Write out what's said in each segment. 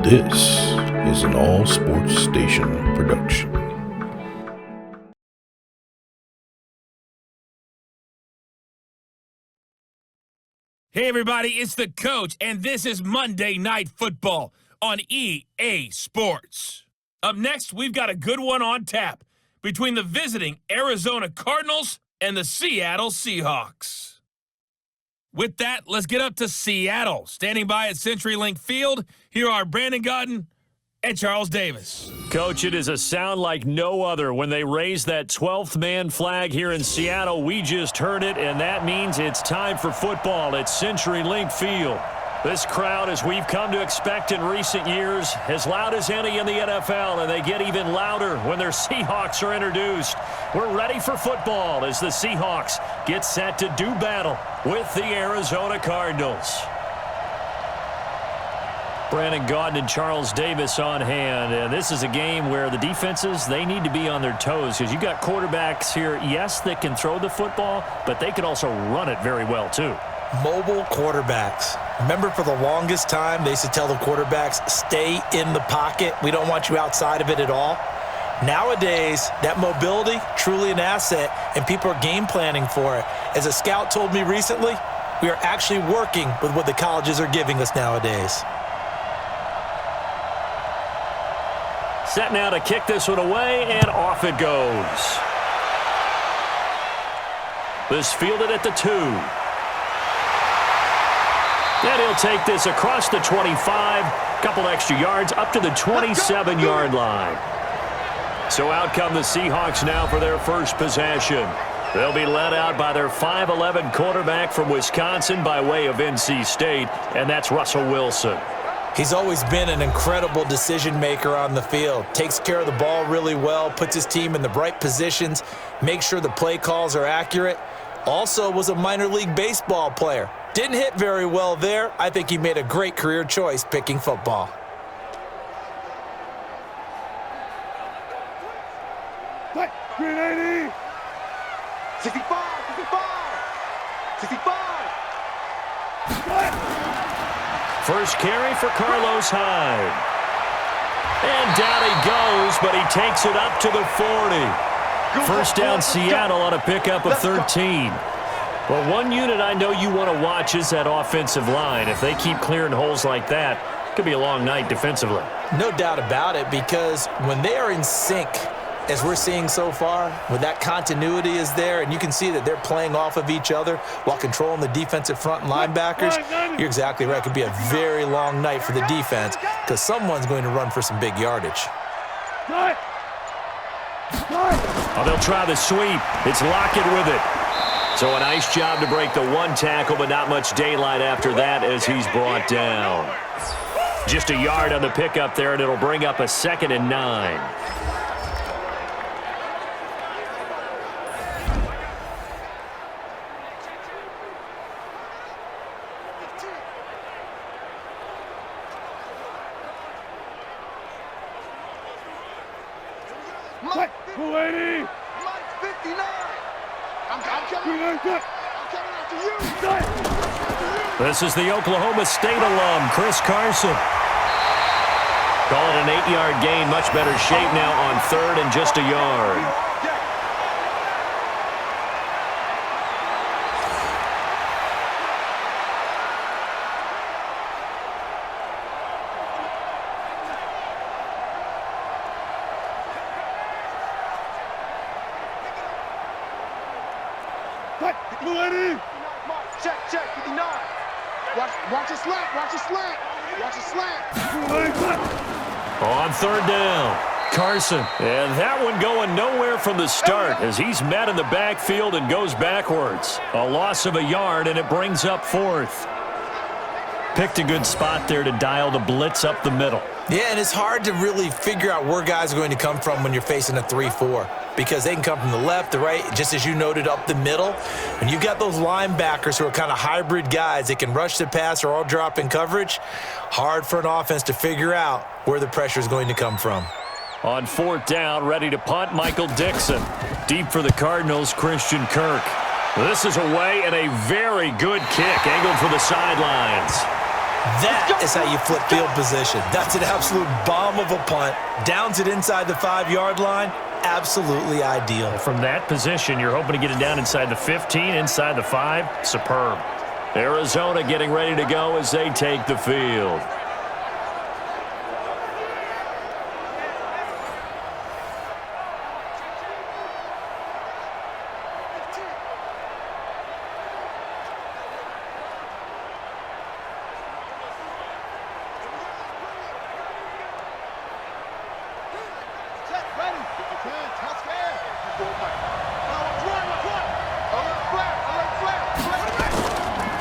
This is an All Sports Station production. Hey everybody, it's the coach, and this is Monday Night Football on EA Sports. Up next, we've got a good one on tap between the visiting Arizona Cardinals and the Seattle Seahawks. With that, let's get up to Seattle. Standing by at CenturyLink Field, here are Brandon Godden and Charles Davis. Coach, it is a sound like no other when they raise that 12th man flag here in Seattle. We just heard it, and that means it's time for football at CenturyLink Field. This crowd, as we've come to expect in recent years, as loud as any in the NFL, and they get even louder when their Seahawks are introduced. We're ready for football as the Seahawks get set to do battle with the Arizona Cardinals. Brandon Gaudin and Charles Davis on hand, and this is a game where the defenses, they need to be on their toes because you got quarterbacks here, yes, that can throw the football, but they can also run it very well too. Mobile quarterbacks. Remember, for the longest time, they used to tell the quarterbacks, stay in the pocket. We don't want you outside of it at all. Nowadays, that mobility, truly an asset, and people are game planning for it. As a scout told me recently, we are actually working with what the colleges are giving us nowadays. Set now to kick this one away, and off it goes. This fielded at the 2. And he'll take this across the 25, couple extra yards, up to the 27-yard line. So out come the Seahawks now for their first possession. They'll be led out by their 5'11 quarterback from Wisconsin by way of NC State, and that's Russell Wilson. He's always been an incredible decision maker on the field. Takes care of the ball really well, puts his team in the right positions, makes sure the play calls are accurate. Also was a minor league baseball player. Didn't hit very well there. I think he made a great career choice picking football. Green 80. 65, 65, 65. First carry for Carlos Hyde. And down he goes, but he takes it up to the 40. First down Seattle on a pickup of 13. Well, one unit I know you want to watch is that offensive line. If they keep clearing holes like that, it could be a long night defensively. No doubt about it, because when they are in sync, as we're seeing so far, when that continuity is there and you can see that they're playing off of each other while controlling the defensive front and linebackers, you're exactly right. It could be a very long night for the defense because someone's going to run for some big yardage. Oh, they'll try the sweep. It's Lockett with it. So a nice job to break the one tackle, but not much daylight after that as he's brought down. Just a yard on the pickup there, and it'll bring up a 2nd and 9. Mike 280. Mike 59. I'm coming after you. This is the Oklahoma State alum, Chris Carson. Call it an 8-yard gain. Much better shape now on 3rd and just a yard. Check, 59. Watch your slant, watch your slant. Watch your slant. On 3rd down, Carson. And that one going nowhere from the start as he's met in the backfield and goes backwards. A loss of a yard, and it brings up 4th. Picked a good spot there to dial the blitz up the middle. Yeah, and it's hard to really figure out where guys are going to come from when you're facing a 3-4 because they can come from the left, the right, just as you noted, up the middle. And you've got those linebackers who are kind of hybrid guys. They can rush the pass or all drop in coverage. Hard for an offense to figure out where the pressure is going to come from. On 4th down, ready to punt, Michael Dixon. Deep for the Cardinals, Christian Kirk. This is away and a very good kick, angled for the sidelines. That is how you flip field position. That's an absolute bomb of a punt. Downs it inside the 5-yard line. Absolutely ideal. From that position, you're hoping to get it down inside the 15, inside the 5. Superb. Arizona getting ready to go as they take the field.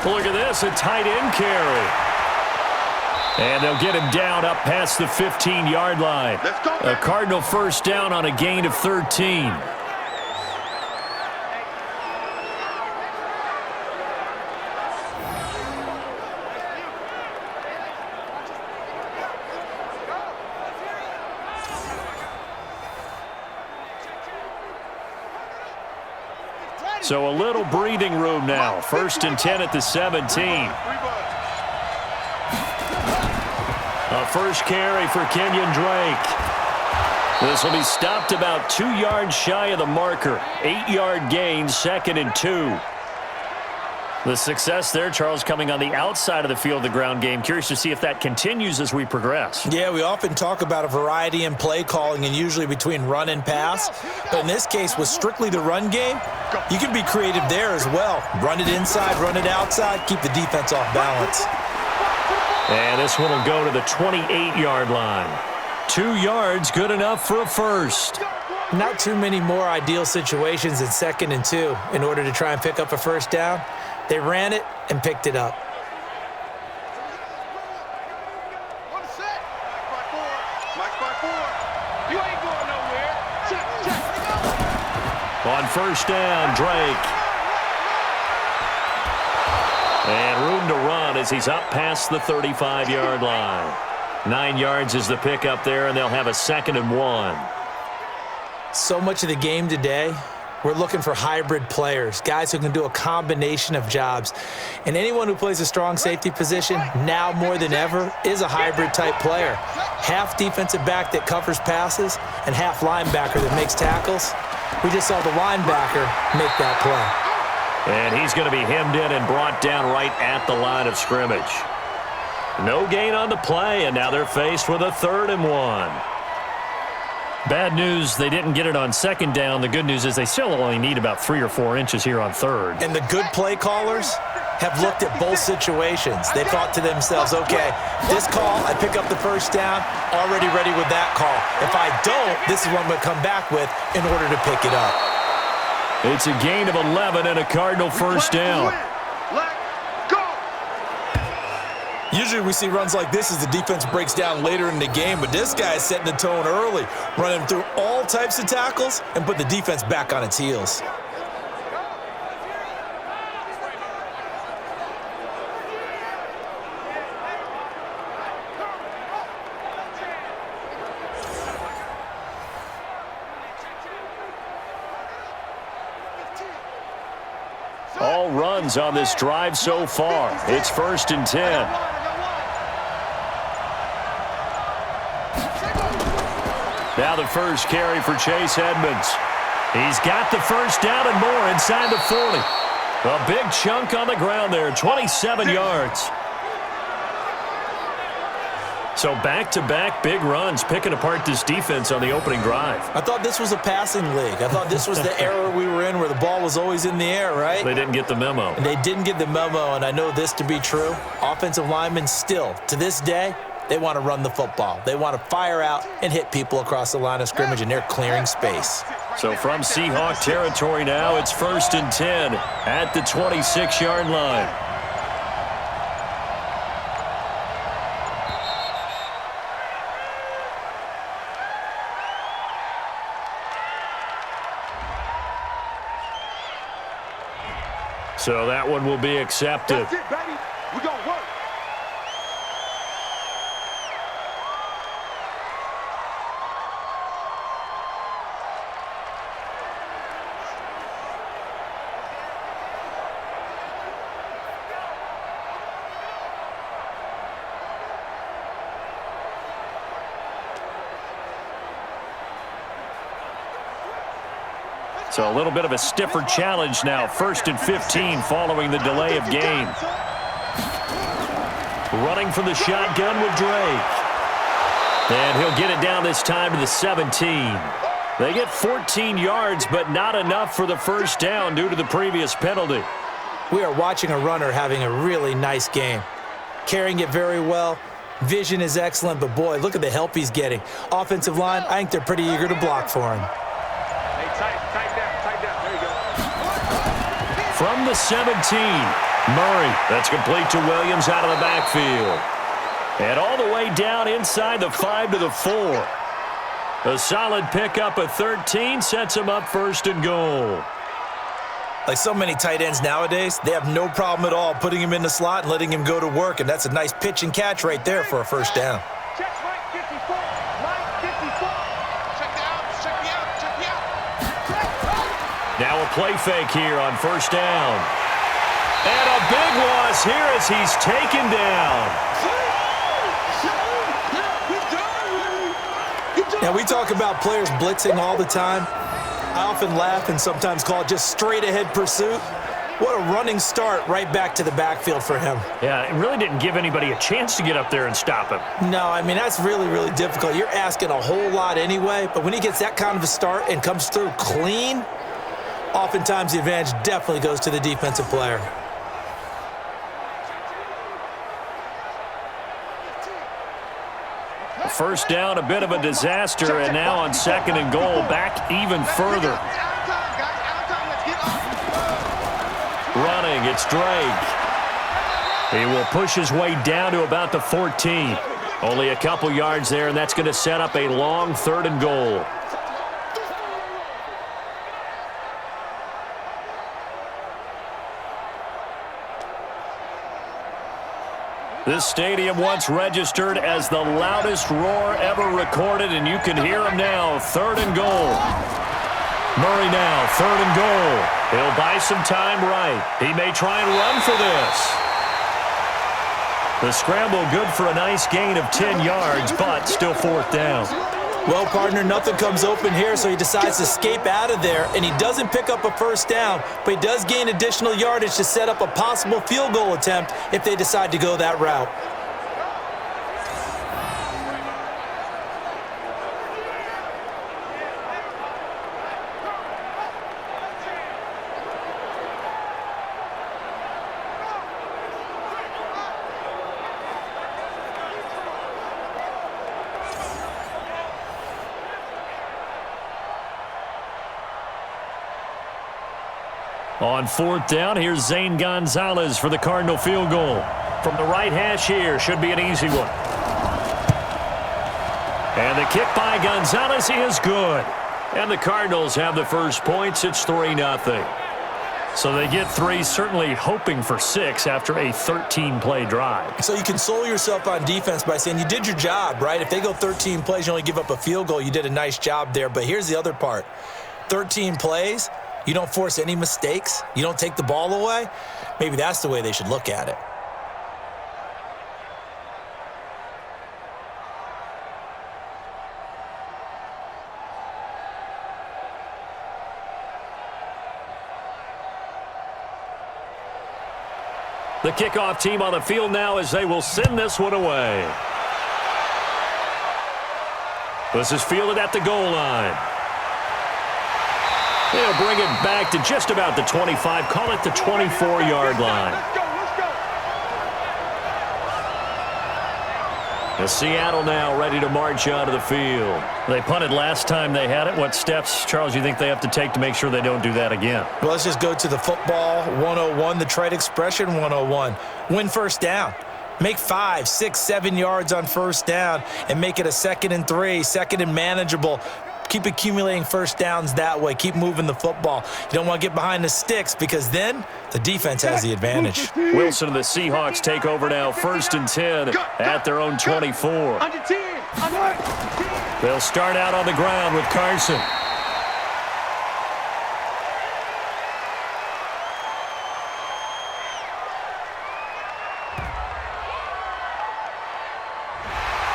Look at this, a tight end carry. And they'll get him down up past the 15-yard line. A Cardinal first down on a gain of 13. So a little breathing room now. 1st and 10 at the 17. A first carry for Kenyon Drake. This will be stopped about 2 yards shy of the marker. 8-yard gain, 2nd and 2. The success there, Charles, coming on the outside of the field, the ground game. Curious to see if that continues as we progress. Yeah, we often talk about a variety in play calling and usually between run and pass. But in this case, with strictly the run game, you can be creative there as well. Run it inside, run it outside, keep the defense off balance. And this one will go to the 28-yard line. 2 yards, good enough for a first. Not too many more ideal situations in 2nd and 2 in order to try and pick up a first down. They ran it and picked it up. On first down, Drake. And room to run as he's up past the 35-yard line. 9 yards is the pickup there, and they'll have a 2nd and 1. So much of the game today, we're looking for hybrid players, guys who can do a combination of jobs. And anyone who plays a strong safety position, now more than ever, is a hybrid-type player. Half defensive back that covers passes and half linebacker that makes tackles. We just saw the linebacker make that play. And he's going to be hemmed in and brought down right at the line of scrimmage. No gain on the play, and now they're faced with a 3rd and 1. Bad news, they didn't get it on 2nd down. The good news is they still only need about 3 or 4 inches here on 3rd. And the good play callers have looked at both situations. They thought to themselves, okay, this call, I pick up the first down, already ready with that call. If I don't, this is what I'm going to come back with in order to pick it up. It's a gain of 11 and a Cardinal first down. Usually we see runs like this as the defense breaks down later in the game, but this guy is setting the tone early, running through all types of tackles and put the defense back on its heels. All runs on this drive so far. It's 1st and 10. Now the first carry for Chase Edmonds. He's got the first down and more inside the 40. A big chunk on the ground there, 27 yards. So back-to-back big runs, picking apart this defense on the opening drive. I thought this was a passing league. I thought this was the era we were in where the ball was always in the air, right? They didn't get the memo. And they didn't get the memo, and I know this to be true. Offensive linemen still, to this day, they want to run the football. They want to fire out and hit people across the line of scrimmage, and they're clearing space. So from Seahawk territory now, it's 1st and 10 at the 26-yard line. So that one will be accepted. That's it, baby. We're going to work. So a little bit of a stiffer challenge now. 1st and 15 following the delay of game. Running from the shotgun with Drake. And he'll get it down this time to the 17. They get 14 yards, but not enough for the first down due to the previous penalty. We are watching a runner having a really nice game. Carrying it very well. Vision is excellent, but boy, look at the help he's getting. Offensive line, I think they're pretty eager to block for him. Hey, tight down. There you go. From the 17, Murray. That's complete to Williams out of the backfield. And all the way down inside the 5 to the 4. A solid pickup of 13 sets him up 1st and goal. Like so many tight ends nowadays, they have no problem at all putting him in the slot and letting him go to work, and that's a nice pitch and catch right there for a first down. Check right 54. Right 54. Check me out. Now a play fake here on 1st down. And a big loss here as he's taken down. Now, we talk about players blitzing all the time. I often laugh and sometimes call it just straight-ahead pursuit. What a running start right back to the backfield for him. Yeah, it really didn't give anybody a chance to get up there and stop him. No, I mean, that's really, really difficult. You're asking a whole lot anyway, but when he gets that kind of a start and comes through clean, oftentimes the advantage definitely goes to the defensive player. First down, a bit of a disaster, and now on 2nd and goal, back even further. Running, it's Drake. He will push his way down to about the 14. Only a couple yards there, and that's going to set up a long 3rd and goal. This stadium once registered as the loudest roar ever recorded, and you can hear him now. 3rd and goal. Murray now, 3rd and goal. He'll buy some time right. He may try and run for this. The scramble good for a nice gain of 10 yards, but still 4th down. Well, partner, nothing comes open here, so he decides to escape out of there, and he doesn't pick up a first down, but he does gain additional yardage to set up a possible field goal attempt if they decide to go that route. On 4th down, here's Zane Gonzalez for the Cardinal field goal. From the right hash here, should be an easy one. And the kick by Gonzalez is good. And the Cardinals have the first points. It's 3-0. So they get 3, certainly hoping for 6 after a 13-play drive. So you console yourself on defense by saying you did your job, right? If they go 13 plays, you only give up a field goal, you did a nice job there. But here's the other part. 13 plays, you don't force any mistakes, you don't take the ball away. Maybe that's the way they should look at it. The kickoff team on the field now as they will send this one away. This is fielded at the goal line. They'll bring it back to just about the 25, call it the 24-yard line. The Seattle now ready to march out of the field. They punted last time they had it. What steps, Charles, you think they have to take to make sure they don't do that again? Well, let's just go to the football 101, the trade expression 101. Win first down. Make 5, 6, 7 yards on first down and make it a 2nd and 3, 2nd and manageable. Keep accumulating first downs that way. Keep moving the football. You don't want to get behind the sticks because then the defense has the advantage. Wilson and the Seahawks take over now, 1st and 10 at their own 24. They'll start out on the ground with Carson.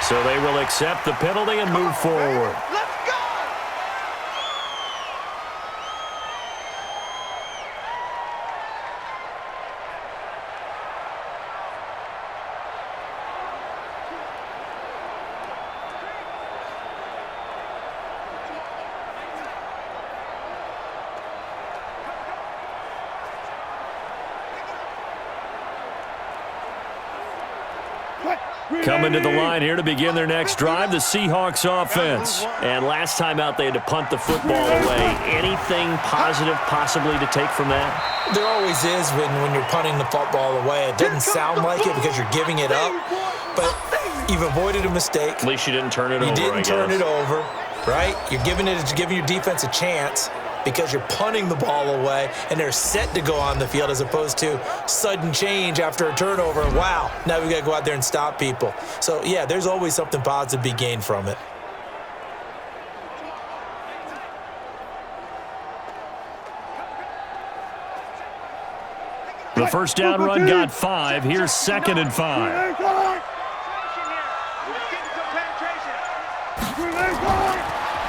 So they will accept the penalty and move forward. Coming to the line here to begin their next drive, the Seahawks offense. And last time out, they had to punt the football away. Anything positive possibly to take from that? There always is when you're punting the football away. It doesn't sound like it because you're giving it up, but you've avoided a mistake. At least you didn't turn it over, You didn't turn I guess. it over, right? You're giving your defense a chance because you're punting the ball away, and they're set to go on the field as opposed to sudden change after a turnover. Wow, now we've got to go out there and stop people. So, yeah, there's always something positive to be gained from it. The first down run got 5. Here's 2nd and 5.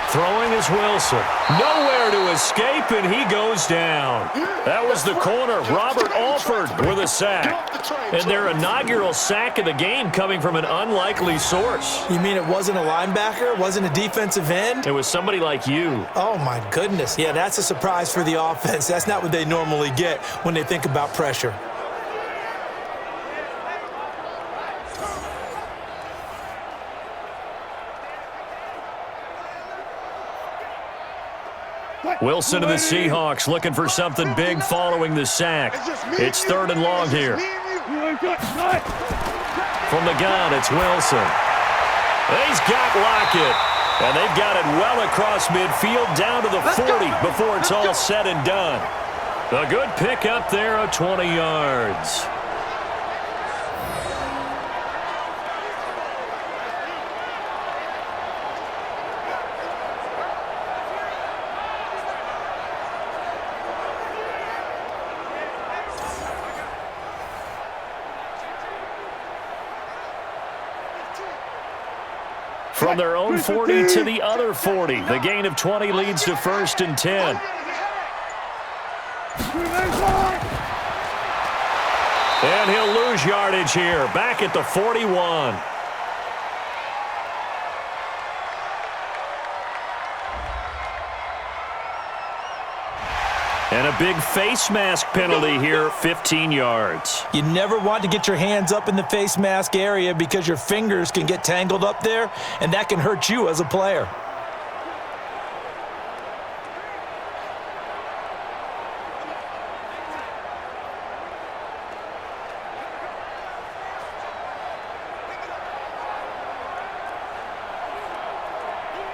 Throwing is Wilson. Nowhere to escape, and he goes down. That was the corner, Robert Alford, with a sack. And their inaugural sack of the game coming from an unlikely source. You mean it wasn't a linebacker? It wasn't a defensive end? It was somebody like you. Oh, my goodness. Yeah, that's a surprise for the offense. That's not what they normally get when they think about pressure. Wilson of the Seahawks looking for something big following the sack. It's 3rd and long here. From the gun, it's Wilson. He's got Lockett. And they've got it well across midfield down to the 40 before it's all said and done. A good pick up there of 20 yards. From their own 40 to the other 40. The gain of 20 leads to 1st and 10. And he'll lose yardage here. Back at the 41. And a big face mask penalty here, 15 yards. You never want to get your hands up in the face mask area because your fingers can get tangled up there, and that can hurt you as a player.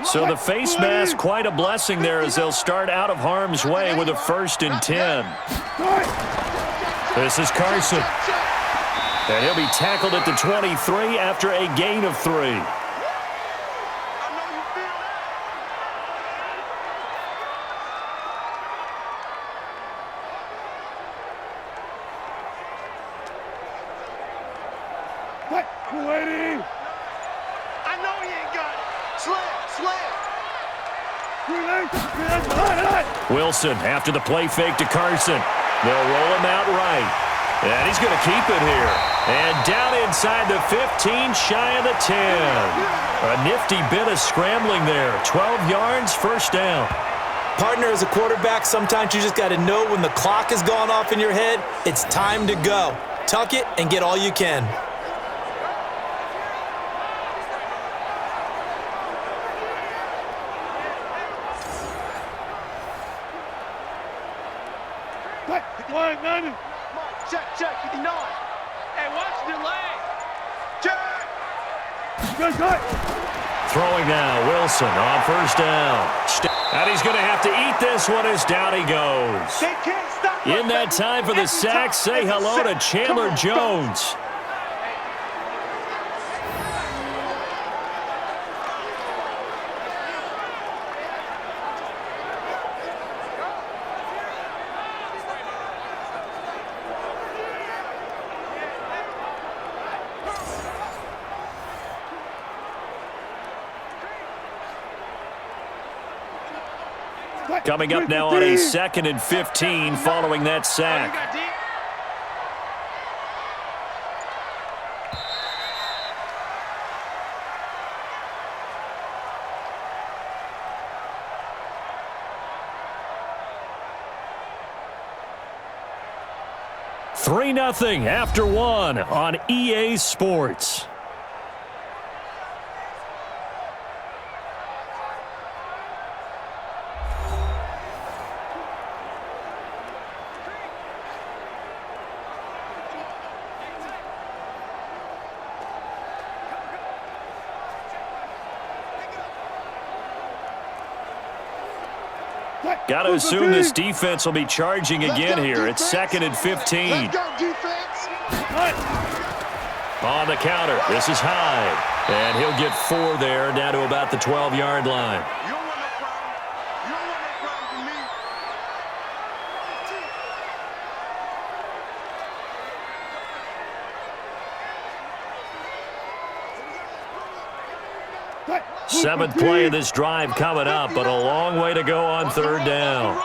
So the face mask, quite a blessing there as they'll start out of harm's way with a 1st and 10. This is Carson. And he'll be tackled at the 23 after a gain of 3. Wilson after the play fake to Carson. They'll roll him out right. And he's going to keep it here. And down inside the 15, shy of the 10. A nifty bit of scrambling there. 12 yards, 1st down. Partner, as a quarterback, sometimes you just got to know when the clock has gone off in your head, it's time to go. Tuck it and get all you can. Check, 59. Hey, watch the delay. Check. Throwing now, Wilson on 1st down. And he's going to have to eat this one as down he goes. They can't stop. In that time for the sack, say hello to Chandler Jones. Coming up now on a 2nd and 15 following that sack. 3-0 after one on EA Sports. Got to assume this defense will be charging again here. It's 2nd and 15. Let's go, defense. On the counter, this is Hyde. And he'll get 4 there, down to about the 12-yard line. You don't want no problem. You don't want no problem with me. Seventh play of this drive coming up, but a long way to go on 3rd down.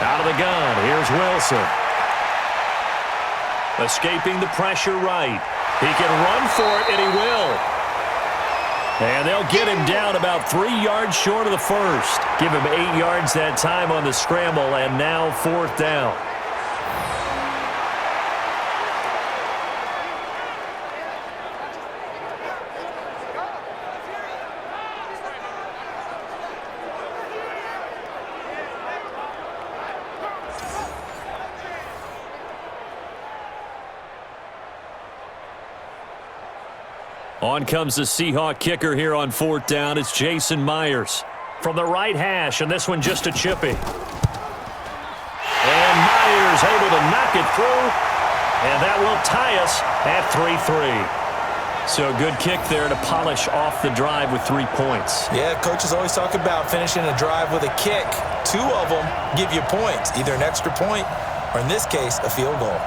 Out of the gun, here's Wilson. Escaping the pressure right. He can run for it, and he will. And they'll get him down about 3 yards short of the first. Give him 8 yards that time on the scramble, and now 4th down. On comes the Seahawk kicker here on 4th down. It's Jason Myers from the right hash, and this one just a chippy. And Myers able to knock it through, and that will tie us at 3-3. So a good kick there to polish off the drive with 3 points. Yeah, coaches always talk about finishing a drive with a kick. 2 of them give you points, either an extra point or, in this case, a field goal.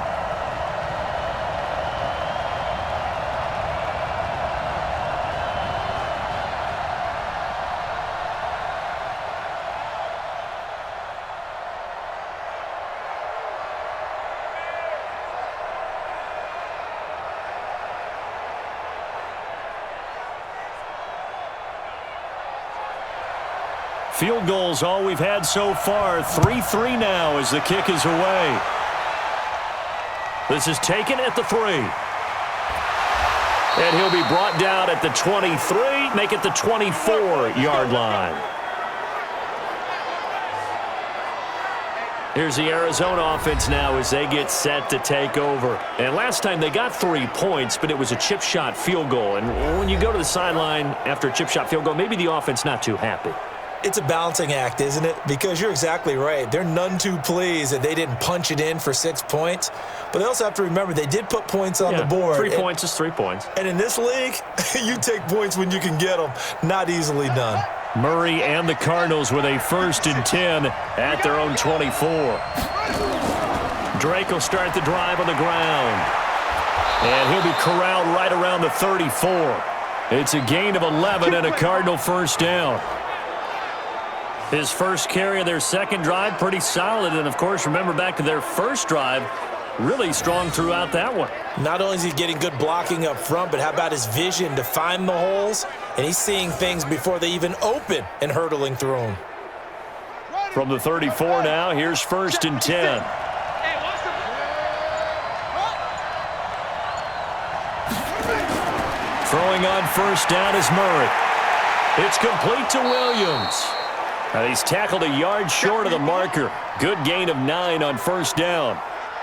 Field goals all we've had so far. 3-3 now as the kick is away. This is taken at the 3. And he'll be brought down at the 23, make it the 24-yard line. Here's the Arizona offense now as they get set to take over. And last time they got 3 points, but it was a chip shot field goal. And when you go to the sideline after a chip shot field goal, maybe the offense not too happy. It's a balancing act, isn't it? Because you're exactly right. They're none too pleased that they didn't punch it in for 6 points. But they also have to remember they did put points on the board. 3 points is 3 points. And in this league, you take points when you can get them. Not easily done. Murray and the Cardinals with a 1st and 10 at their own 24. Drake will start the drive on the ground. And he'll be corralled right around the 34. It's a gain of 11 and a Cardinal 1st down. His first carry of their 2nd drive, pretty solid. And, of course, remember back to their 1st drive, really strong throughout that one. Not only is he getting good blocking up front, but how about his vision to find the holes? And he's seeing things before they even open and hurdling through them. From the 34 now, here's 1st and 10. Throwing on 1st down is Murray. It's complete to Williams. And he's tackled a yard short of the marker. Good gain of 9 on 1st down.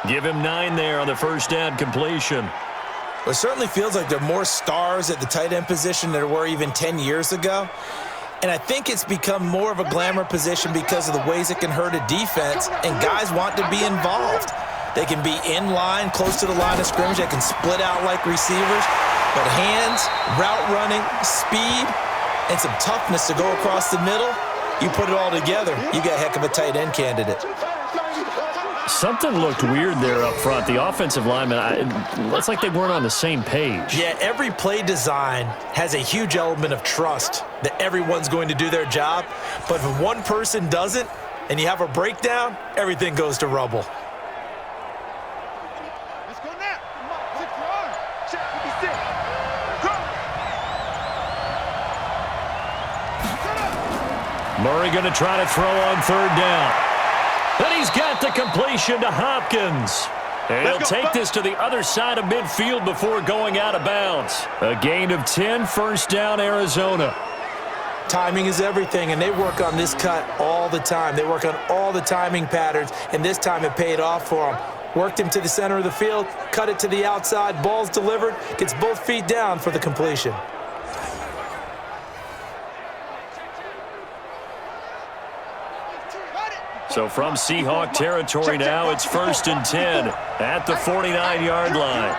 Give him 9 there on the 1st down completion. Well, it certainly feels like there are more stars at the tight end position than there were even 10 years ago. And I think it's become more of a glamour position because of the ways it can hurt a defense, and guys want to be involved. They can be in line, close to the line of scrimmage. They can split out like receivers. But hands, route running, speed, and some toughness to go across the middle, you put it all together, you got a heck of a tight end candidate. Something looked weird there up front. The offensive linemen, it's like they weren't on the same page. Yeah, every play design has a huge element of trust that everyone's going to do their job. But if one person doesn't and you have a breakdown, everything goes to rubble. Let's go now. Come on, 6 yards. Check 56. Go. Murray going to try to throw on 3rd down. And he's got the completion to Hopkins. And he'll take this to the other side of midfield before going out of bounds. A gain of 10, first down, Arizona. Timing is everything, and they work on this cut all the time. They work on all the timing patterns, and this time it paid off for them. Worked him to the center of the field, cut it to the outside, ball's delivered, gets both feet down for the completion. So from Seahawk territory now, it's 1st and 10 at the 49-yard line.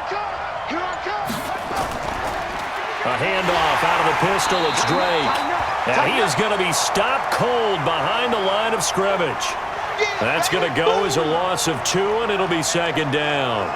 A handoff out of the pistol. It's Drake. And he is going to be stopped cold behind the line of scrimmage. That's going to go as a loss of 2, and it'll be 2nd down.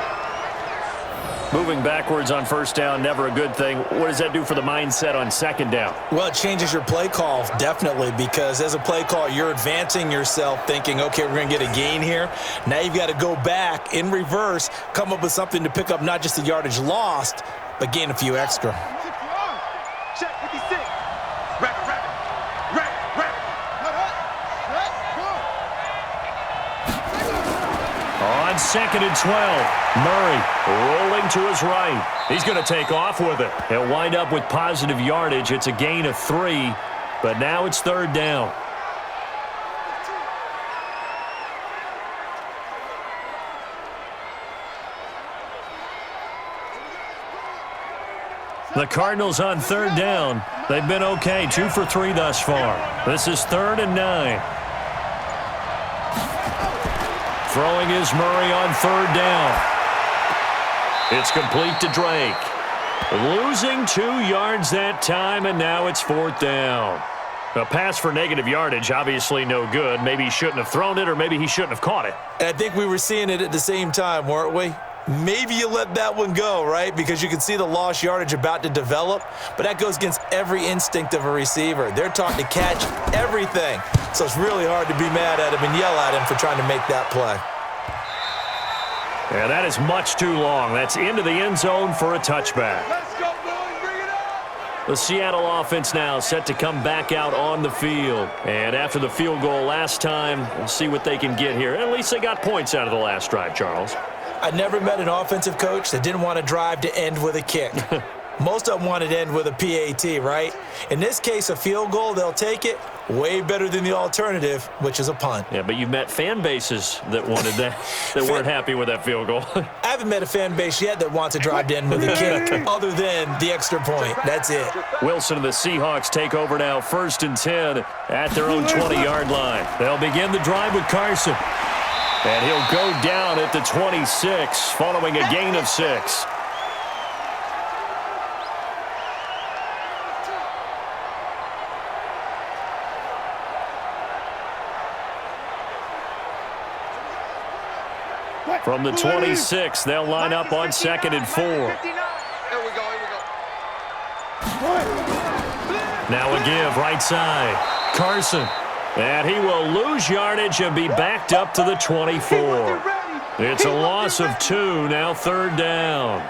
Moving backwards on 1st down, never a good thing. What does that do for the mindset on 2nd down? Well, it changes your play call, definitely, because as a play call, you're advancing yourself thinking, okay, we're going to get a gain here. Now you've got to go back in reverse, come up with something to pick up not just the yardage lost, but gain a few extra. Check 56. Rabbit. On 2nd and 12, Murray rolling to his right. He's going to take off with it. He'll wind up with positive yardage. It's a gain of 3, but now it's 3rd down. The Cardinals on 3rd down. They've been okay, 2 for 3 thus far. This is 3rd and 9. Throwing is Murray on 3rd down. It's complete to Drake. Losing 2 yards that time, and now it's 4th down. A pass for negative yardage, obviously no good. Maybe he shouldn't have thrown it, or maybe he shouldn't have caught it. And I think we were seeing it at the same time, weren't we? Maybe you let that one go, right? Because you can see the lost yardage about to develop, but that goes against every instinct of a receiver. They're taught to catch everything, so it's really hard to be mad at him and yell at him for trying to make that play. And that is much too long. That's into the end zone for a touchback. Let's go, boys. Bring it up. The Seattle offense now set to come back out on the field. And after the field goal last time, we'll see what they can get here. At least they got points out of the last drive, Charles. I never met an offensive coach that didn't want to drive to end with a kick. Most of them wanted to end with a PAT, right? In this case, a field goal, they'll take it. Way better than the alternative, which is a punt. Yeah, but you've met fan bases that wanted that, that weren't happy with that field goal. I haven't met a fan base yet that wants to drive to end with a kick other than the extra point. That's it. Wilson and the Seahawks take over now, 1st and 10 at their own 20-yard line. They'll begin the drive with Carson. And he'll go down at the 26 following a gain of 6. From the 26, they'll line up on 2nd and 4. Here we go. Now a give, right side. Carson. And he will lose yardage and be backed up to the 24. It's a loss of 2, now 3rd down.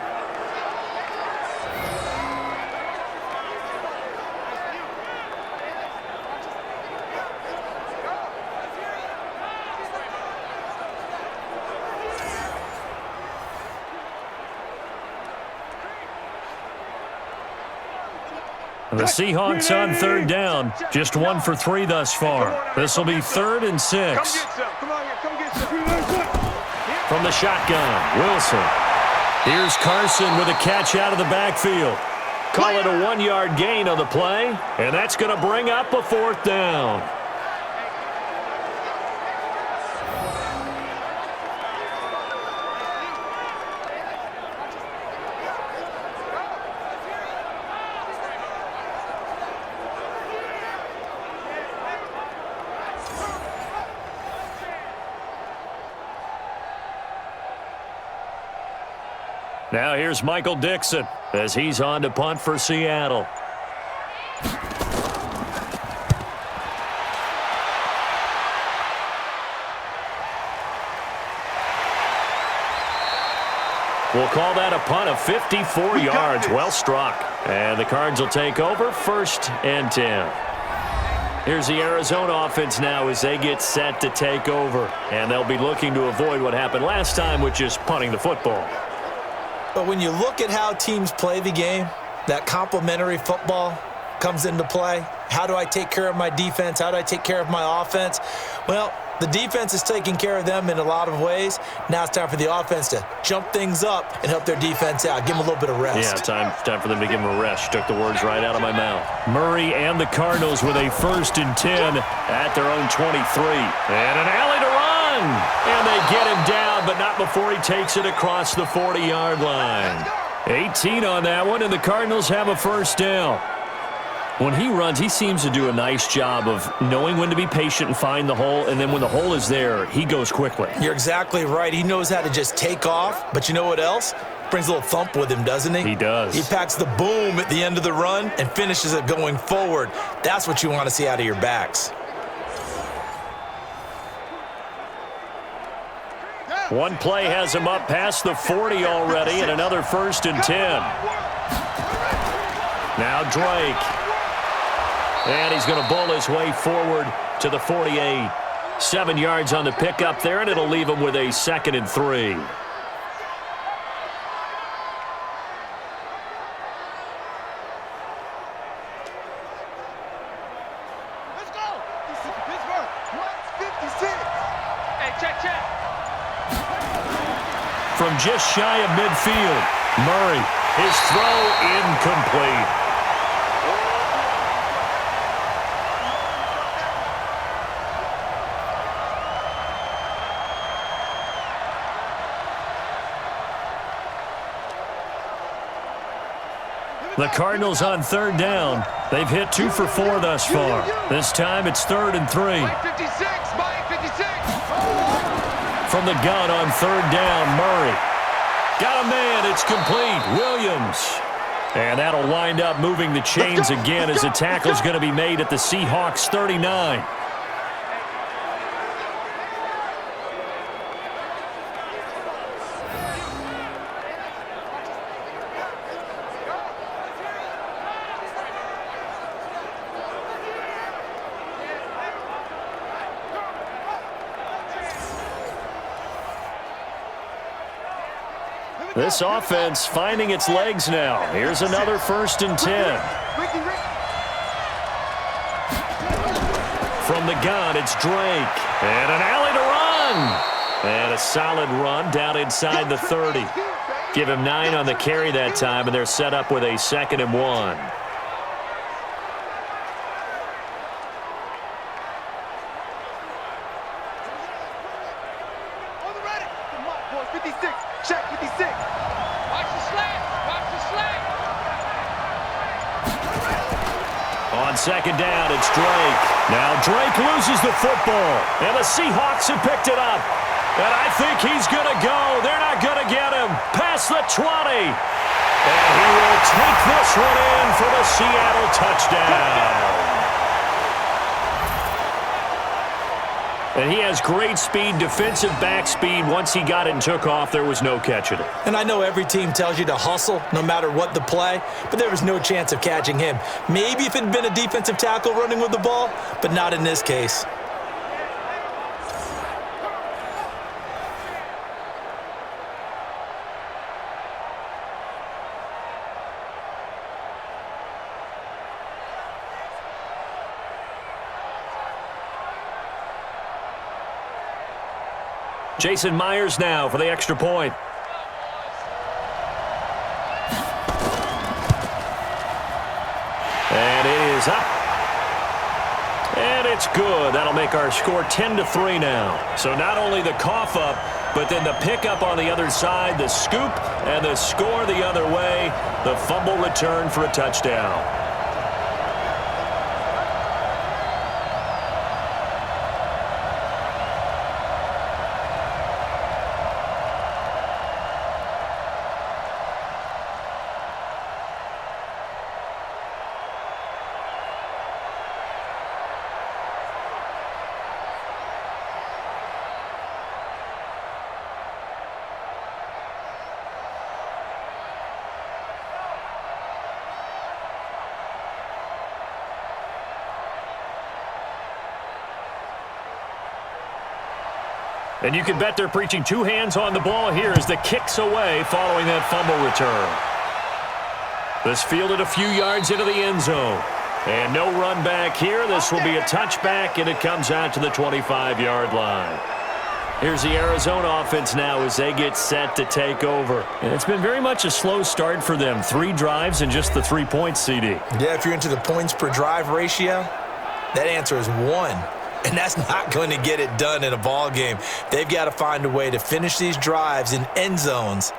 The Seahawks on 3rd down, just 1 for 3 thus far. This will be 3rd and 6. From the shotgun, Wilson. Here's Carson with a catch out of the backfield. Call it a 1-yard gain on the play, and that's going to bring up a 4th down. Now here's Michael Dixon as he's on to punt for Seattle. We'll call that a punt of 54 yards. Well struck. And the Cards will take over, 1st and 10. Here's the Arizona offense now as they get set to take over. And they'll be looking to avoid what happened last time, which is punting the football. But when you look at how teams play the game, that complementary football comes into play. How do I take care of my defense? How do I take care of my offense? Well, the defense is taking care of them in a lot of ways. Now it's time for the offense to jump things up and help their defense out. Give them a little bit of rest. Yeah, time for them to give them a rest. You took the words right out of my mouth. Murray and the Cardinals with a 1st and 10 at their own 23. And an alley to run. And they get him down, but not before he takes it across the 40-yard line. 18 on that one, and the Cardinals have a 1st down. When he runs, he seems to do a nice job of knowing when to be patient and find the hole, and then when the hole is there, he goes quickly. You're exactly right. He knows how to just take off, but you know what else? Brings a little thump with him, doesn't he? He does. He packs the boom at the end of the run and finishes it going forward. That's what you want to see out of your backs. One play has him up past the 40 already, and another 1st and 10. Now Drake. And he's going to bowl his way forward to the 48. 7 yards on the pickup there, and it'll leave him with a 2nd and 3. Let's go. This is Pittsburgh. 156. Hey, check. From just shy of midfield, Murray, his throw incomplete. The Cardinals on 3rd down. They've hit 2 for 4 thus far. This time it's 3rd and 3. Mike 56. From the gun on 3rd down, Murray. Got a man. It's complete. Williams. And that'll wind up moving the chains again as the tackle's going to be made at the Seahawks 39. This offense finding its legs now. Here's another 1st and 10. From the gun, it's Drake. And an alley to run. And a solid run down inside the 30. Give him 9 on the carry that time, and they're set up with a 2nd and 1. On 2nd down, it's Drake. Now Drake loses the football, and the Seahawks have picked it up. And I think he's going to go. They're not going to get him. Past the 20. And he will take this one in for the Seattle touchdown. And he has great speed, defensive back speed. Once he got it and took off, there was no catching it. And I know every team tells you to hustle no matter what the play, but there was no chance of catching him. Maybe if it had been a defensive tackle running with the ball, but not in this case. Jason Myers now for the extra point. And it is up. And it's good. That'll make our score 10-3 now. So not only the cough up, but then the pickup on the other side, the scoop, and the score the other way. The fumble return for a touchdown. And you can bet they're preaching two hands on the ball here as the kick's away following that fumble return. This fielded a few yards into the end zone. And no run back here. This will be a touchback, and it comes out to the 25-yard line. Here's the Arizona offense now as they get set to take over. And it's been very much a slow start for them. 3 drives and just the 3 points, CD. Yeah, if you're into the points per drive ratio, that answer is 1. And that's not going to get it done in a ball game. They've got to find a way to finish these drives in end zones,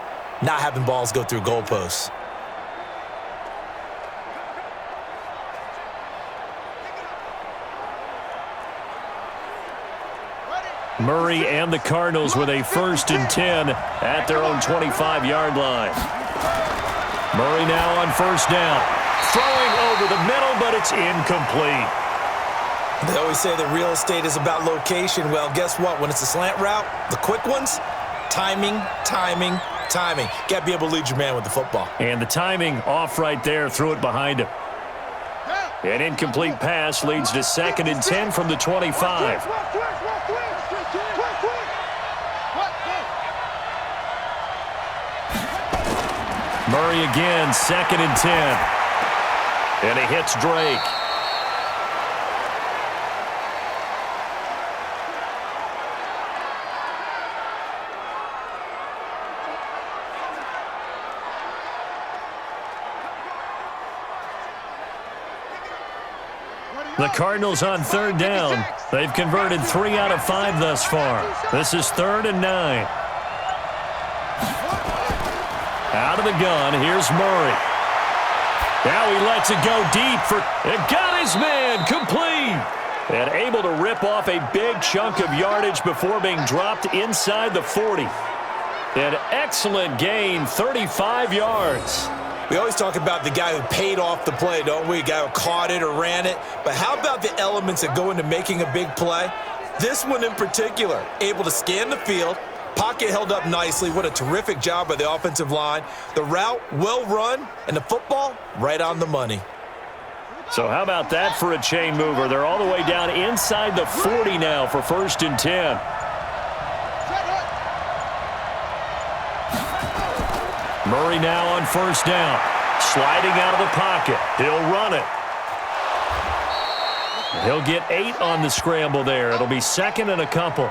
not having balls go through goalposts. Murray and the Cardinals with a 1st and 10 at their own 25-yard line. Murray now on 1st down. Throwing over the middle, but it's incomplete. They always say that real estate is about location. Well, guess what? When it's a slant route, the quick ones, timing, timing, timing. Got to be able to lead your man with the football. And the timing off right there, threw it behind him. An incomplete pass leads to 2nd and 10 from the 25. Murray again, 2nd and 10. And he hits Drake. The Cardinals on 3rd down. They've converted 3 out of 5 thus far. This is 3rd and 9. Out of the gun, here's Murray. Now he lets it go deep and got his man complete. And able to rip off a big chunk of yardage before being dropped inside the 40. An excellent gain, 35 yards. We always talk about the guy who paid off the play, don't we? A guy who caught it or ran it. But how about the elements that go into making a big play? This one in particular, able to scan the field, pocket held up nicely. What a terrific job by the offensive line. The route, well run, and the football, right on the money. So how about that for a chain mover? They're all the way down inside the 40 now for 1st and 10. Murray now on 1st down. Sliding out of the pocket. He'll run it. He'll get 8 on the scramble there. It'll be 2nd and a couple.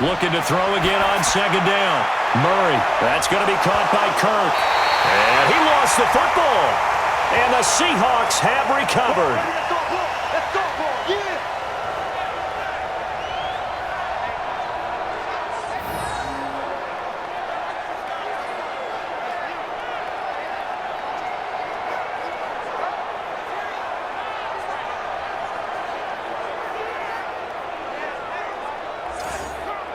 Looking to throw again on 2nd down. Murray, that's going to be caught by Kirk. And he lost the football. And the Seahawks have recovered.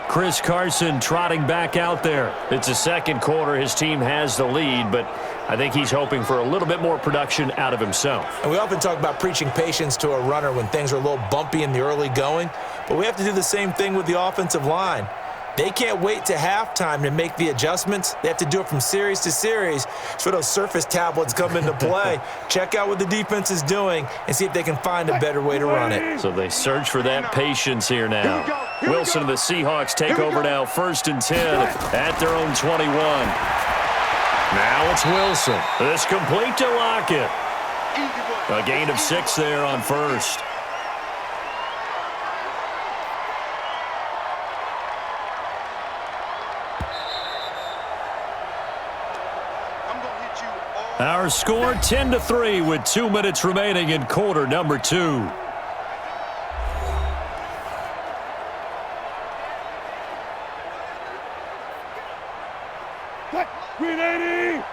Chris Carson trotting back out there. It's the 2nd quarter. His team has the lead, but I think he's hoping for a little bit more production out of himself. And we often talk about preaching patience to a runner when things are a little bumpy in the early going, but we have to do the same thing with the offensive line. They can't wait to halftime to make the adjustments. They have to do it from series to series. So those surface tablets come into play. Check out what the defense is doing and see if they can find a better way to run it. So they search for that patience here now. Wilson and the Seahawks take over now, 1st and 10 at their own 21. Now it's Wilson. This complete to Lockett. A gain of 6 there on 1st. Our score 10-3 with 2 minutes remaining in quarter number 2.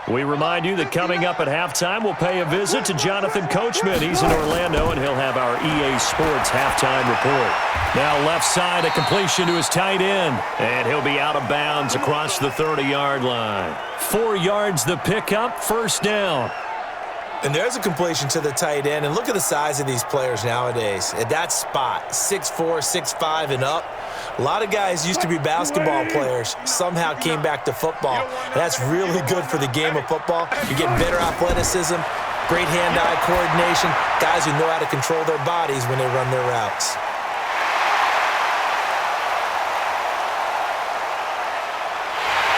We remind you that coming up at halftime, we'll pay a visit to Jonathan Coachman. He's in Orlando, and he'll have our EA Sports halftime report. Now left side, a completion to his tight end, and he'll be out of bounds across the 30-yard line. 4 yards the pickup, 1st down. And there's a completion to the tight end. And look at the size of these players nowadays. At that spot, 6'4", 6'5", and up. A lot of guys used to be basketball players, somehow came back to football. And that's really good for the game of football. You're getting better athleticism, great hand-eye coordination, guys who know how to control their bodies when they run their routes.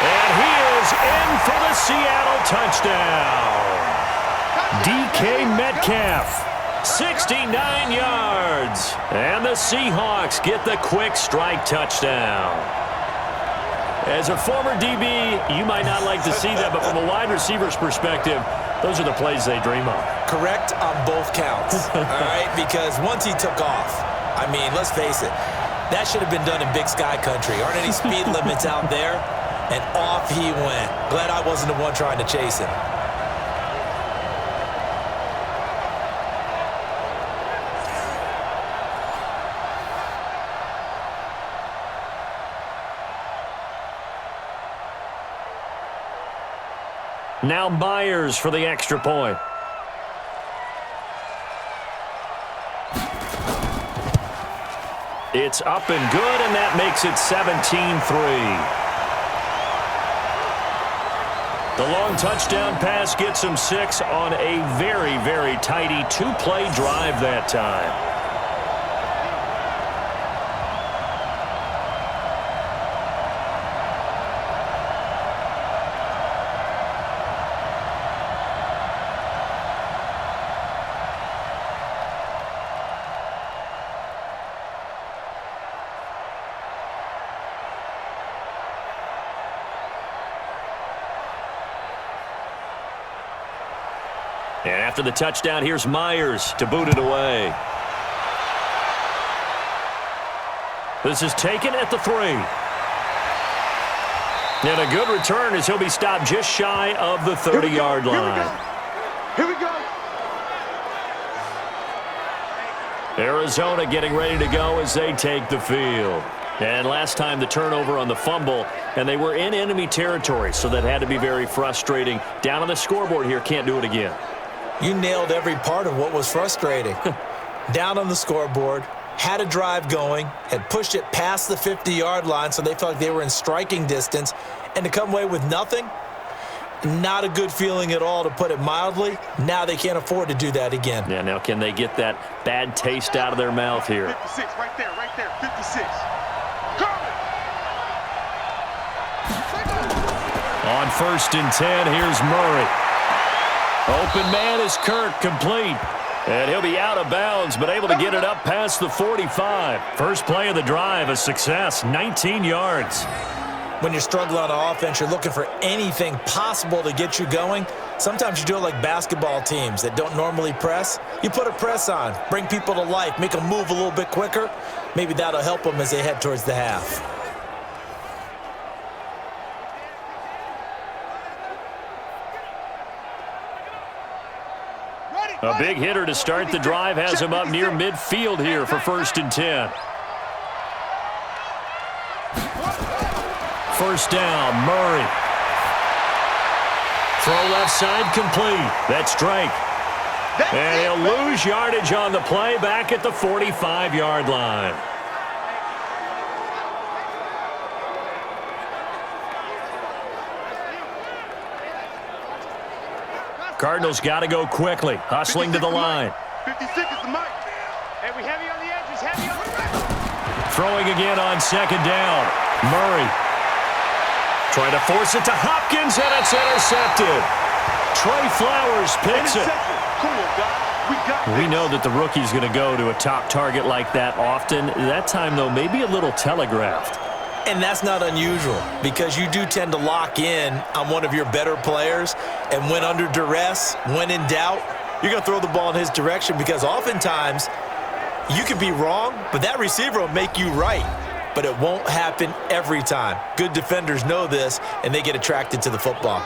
And he is in for the Seattle touchdown. DK Metcalf, 69 yards. And the Seahawks get the quick strike touchdown. As a former DB, you might not like to see that, but from a wide receiver's perspective, those are the plays they dream of. Correct on both counts, all right? Because once he took off, I mean, let's face it, that should have been done in Big Sky country. Aren't any speed limits out there? And off he went. Glad I wasn't the one trying to chase him. Now Myers for the extra point. It's up and good, and that makes it 17-3. The long touchdown pass gets him 6 on a very, very tidy two-play drive that time. And after the touchdown, here's Myers to boot it away. This is taken at the 3. And a good return as he'll be stopped just shy of the 30-yard line. Here we go. Arizona getting ready to go as they take the field. And last time the turnover on the fumble, and they were in enemy territory, so that had to be very frustrating. Down on the scoreboard here, can't do it again. You nailed every part of what was frustrating. Down on the scoreboard, had a drive going, had pushed it past the 50-yard line so they felt like they were in striking distance, and to come away with nothing, not a good feeling at all, to put it mildly. Now they can't afford to do that again. Yeah, now can they get that bad taste out of their mouth here? 56, right there, 56. On 1st and 10, here's Murray. Open man is Kirk, complete. And he'll be out of bounds, but able to get it up past the 45. First play of the drive, a success, 19 yards. When you're struggling on offense, you're looking for anything possible to get you going. Sometimes you do it like basketball teams that don't normally press. You put a press on, bring people to life, make them move a little bit quicker. Maybe that'll help them as they head towards the half. A big hitter to start the drive has him up near midfield here for 1st and 10. First down, Murray. Throw left side complete. That's Drake. And he'll lose yardage on the play back at the 45-yard line. Cardinals got to go quickly, hustling to the line. 56 is the mic. And we heavy on the edges, heavy on the right. Throwing again on 2nd down. Murray trying to force it to Hopkins, and it's intercepted. Trey Flowers picks it. We know that the rookie's going to go to a top target like that often. That time, though, maybe a little telegraphed. And that's not unusual because you do tend to lock in on one of your better players, and when under duress, when in doubt, you're going to throw the ball in his direction because oftentimes you could be wrong, but that receiver will make you right. But it won't happen every time. Good defenders know this, and they get attracted to the football.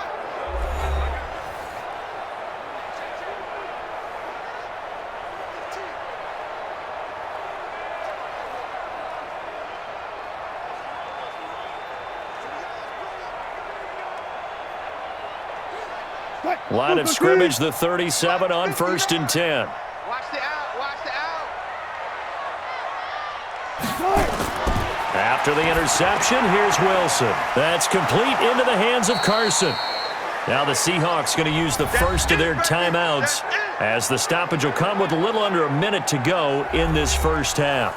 Line of scrimmage, the 37 on 1st and 10. Watch the out. Watch the out. After the interception, here's Wilson. That's complete into the hands of Carson. Now the Seahawks going to use the first of their timeouts as the stoppage will come with a little under a minute to go in this first half.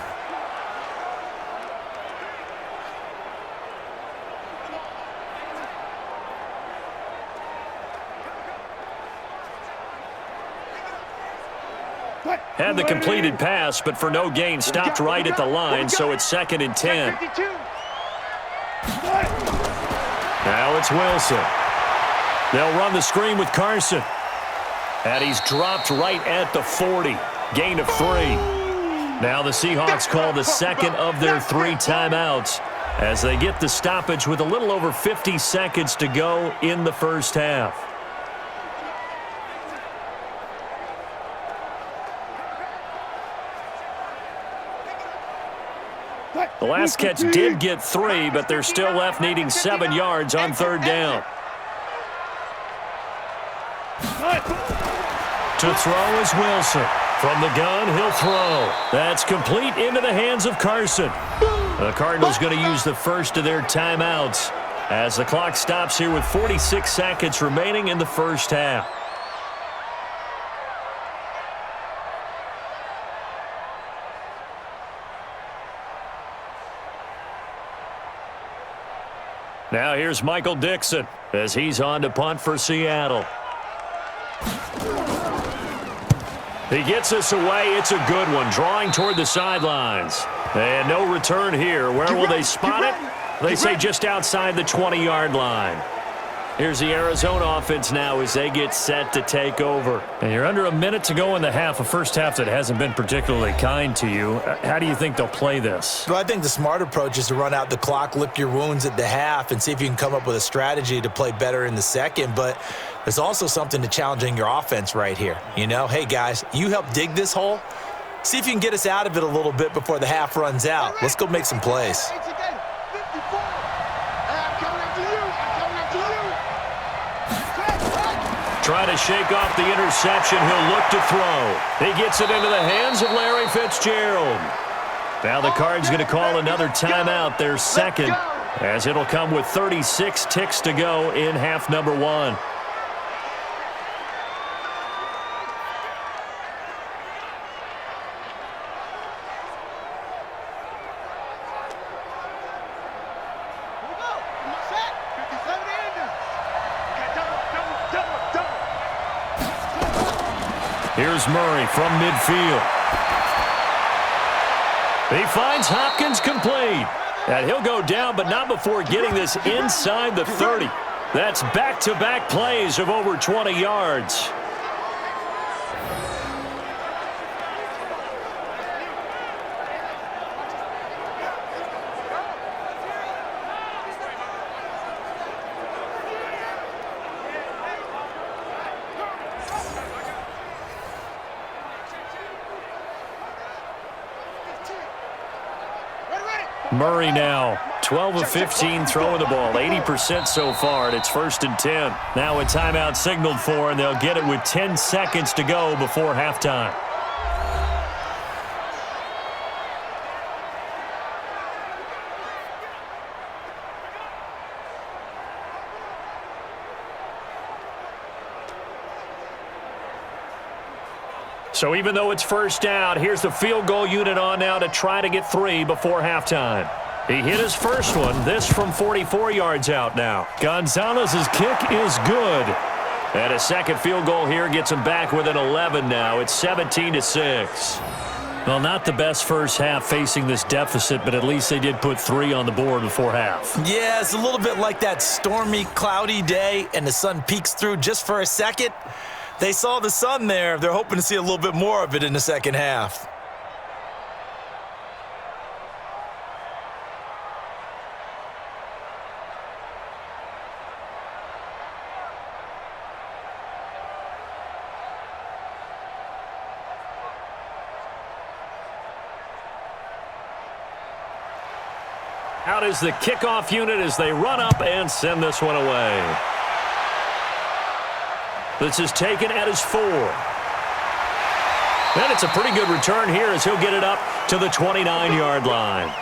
Had the completed pass, but for no gain, stopped right at the line, so it's 2nd and 10. Now it's Wilson. They'll run the screen with Carson. And he's dropped right at the 40. Gain of 3. Now the Seahawks call the second of their 3 timeouts as they get the stoppage with a little over 50 seconds to go in the first half. The last catch did get 3, but they're still left needing 7 yards on 3rd down. To throw is Wilson. From the gun, he'll throw. That's complete into the hands of Carson. The Cardinals going to use the first of their timeouts as the clock stops here with 46 seconds remaining in the first half. Now here's Michael Dixon as he's on to punt for Seattle. He gets us away. It's a good one, drawing toward the sidelines. And no return here. Where will they spot it? They say just outside the 20-yard line. Here's the Arizona offense now as they get set to take over. And you're under a minute to go in the half, a first half that hasn't been particularly kind to you. How do you think they'll play this? Well, I think the smart approach is to run out the clock, lick your wounds at the half, and see if you can come up with a strategy to play better in the second. But there's also something to challenging your offense right here. You know, hey, guys, you help dig this hole. See if you can get us out of it a little bit before the half runs out. Let's go make some plays. Try to shake off the interception. He'll look to throw. He gets it into the hands of Larry Fitzgerald. Now the Cards going to call another timeout, their second, as it'll come with 36 ticks to go in half number 1. Here's Murray from midfield. He finds Hopkins complete. And he'll go down, but not before getting this inside the 30. That's back-to-back plays of over 20 yards. Murray now, 12 of 15 throwing the ball, 80% so far, and it's 1st and 10. Now a timeout signaled for, and they'll get it with 10 seconds to go before halftime. So even though it's first down, here's the field goal unit on now to try to get 3 before halftime. He hit his first one, this from 44 yards out now. Gonzalez's kick is good. And a second field goal here gets him back within 11 now. It's 17-6. Well, not the best first half facing this deficit, but at least they did put 3 on the board before half. Yeah, it's a little bit like that stormy, cloudy day, and the sun peeks through just for a second. They saw the sun there. They're hoping to see a little bit more of it in the second half. Out is the kickoff unit as they run up and send this one away. This is taken at his 4. And it's a pretty good return here as he'll get it up to the 29-yard line.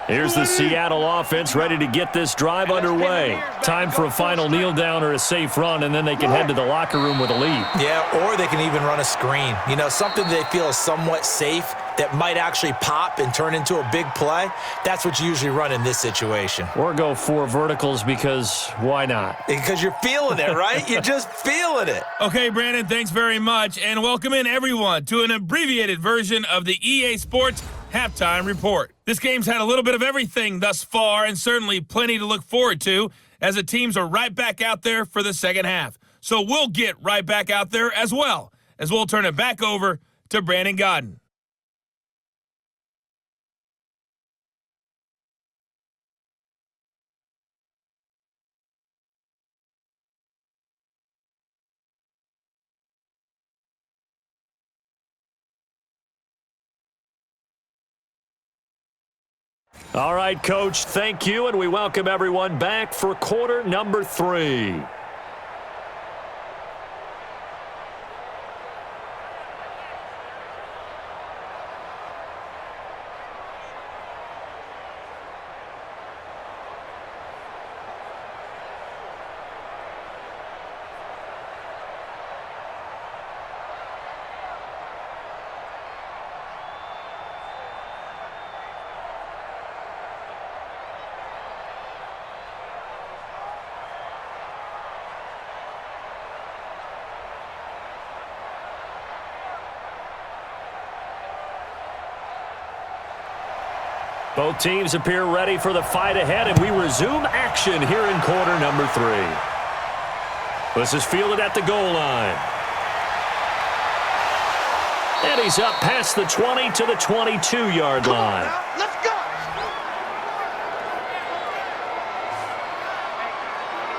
Here's the Seattle offense ready to get this drive underway. Time for a final kneel down or a safe run, and then they can head to the locker room with a lead. Yeah, or they can even run a screen. You know, something they feel is somewhat safe that might actually pop and turn into a big play. That's what you usually run in this situation. Or go 4 verticals because why not? Because you're feeling it, right? You're just feeling it. Okay, Brandon, thanks very much. And welcome in, everyone, to an abbreviated version of the EA Sports Halftime Report. This game's had a little bit of everything thus far, and certainly plenty to look forward to, as the teams are right back out there for the second half. So we'll get right back out there as well, as we'll turn it back over to Brandon Godden. All right, Coach, thank you, and we welcome everyone back for quarter number 3. Both teams appear ready for the fight ahead, and we resume action here in quarter number 3. This is fielded at the goal line. And he's up past the 20 to the 22-yard line. Let's go.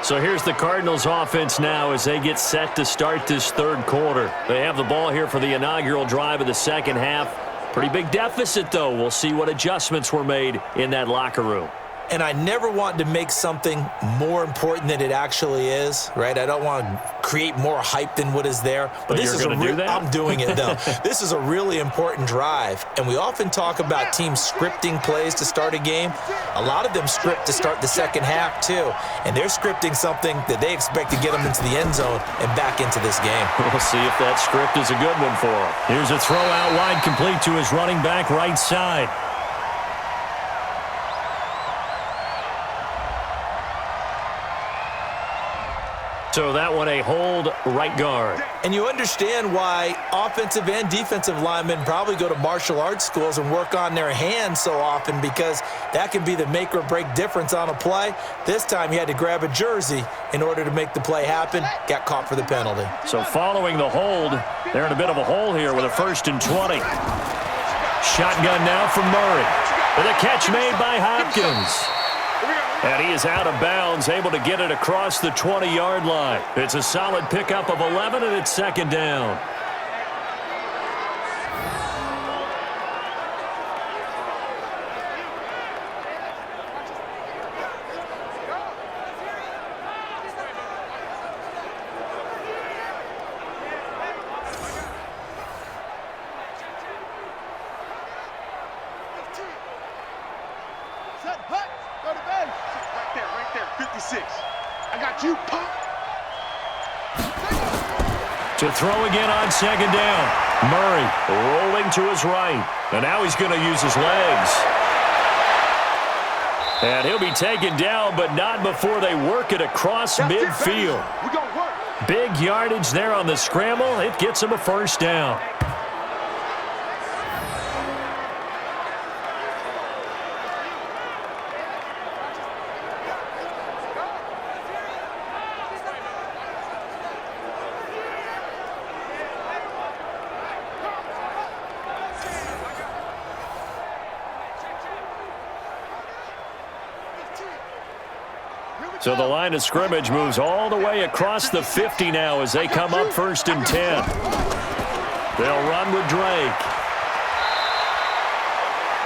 So here's the Cardinals offense now as they get set to start this third quarter. They have the ball here for the inaugural drive of the second half. Pretty big deficit, though. We'll see what adjustments were made in that locker room. And I never want to make something more important than it actually is, right? I don't want to create more hype than what is there. But this is do that? I'm doing it, though. This is a really important drive. And we often talk about teams scripting plays to start a game. A lot of them script to start the second half, too. And they're scripting something that they expect to get them into the end zone and back into this game. We'll see if that script is a good one for them. Here's a throw out wide, complete to his running back right side. So that one a hold right guard. And you understand why offensive and defensive linemen probably go to martial arts schools and work on their hands so often, because that can be the make or break difference on a play. This time he had to grab a jersey in order to make the play happen. Got caught for the penalty. So following the hold, they're in a bit of a hole here with a 1st and 20. Shotgun now from Murray. With a catch made by Hopkins. And he is out of bounds, able to get it across the 20-yard line. It's a solid pickup of 11, and it's second down. Set, hut, go to bed. Right there, 56. I got you, punk. To throw again on second down. Murray rolling to his right. And now he's going to use his legs. And he'll be taken down, but not before they work it across midfield. We gonna work. Big yardage there on the scramble. It gets him a first down. So the line of scrimmage moves all the way across the 50 now as they come up 1st and 10. They'll run with Drake.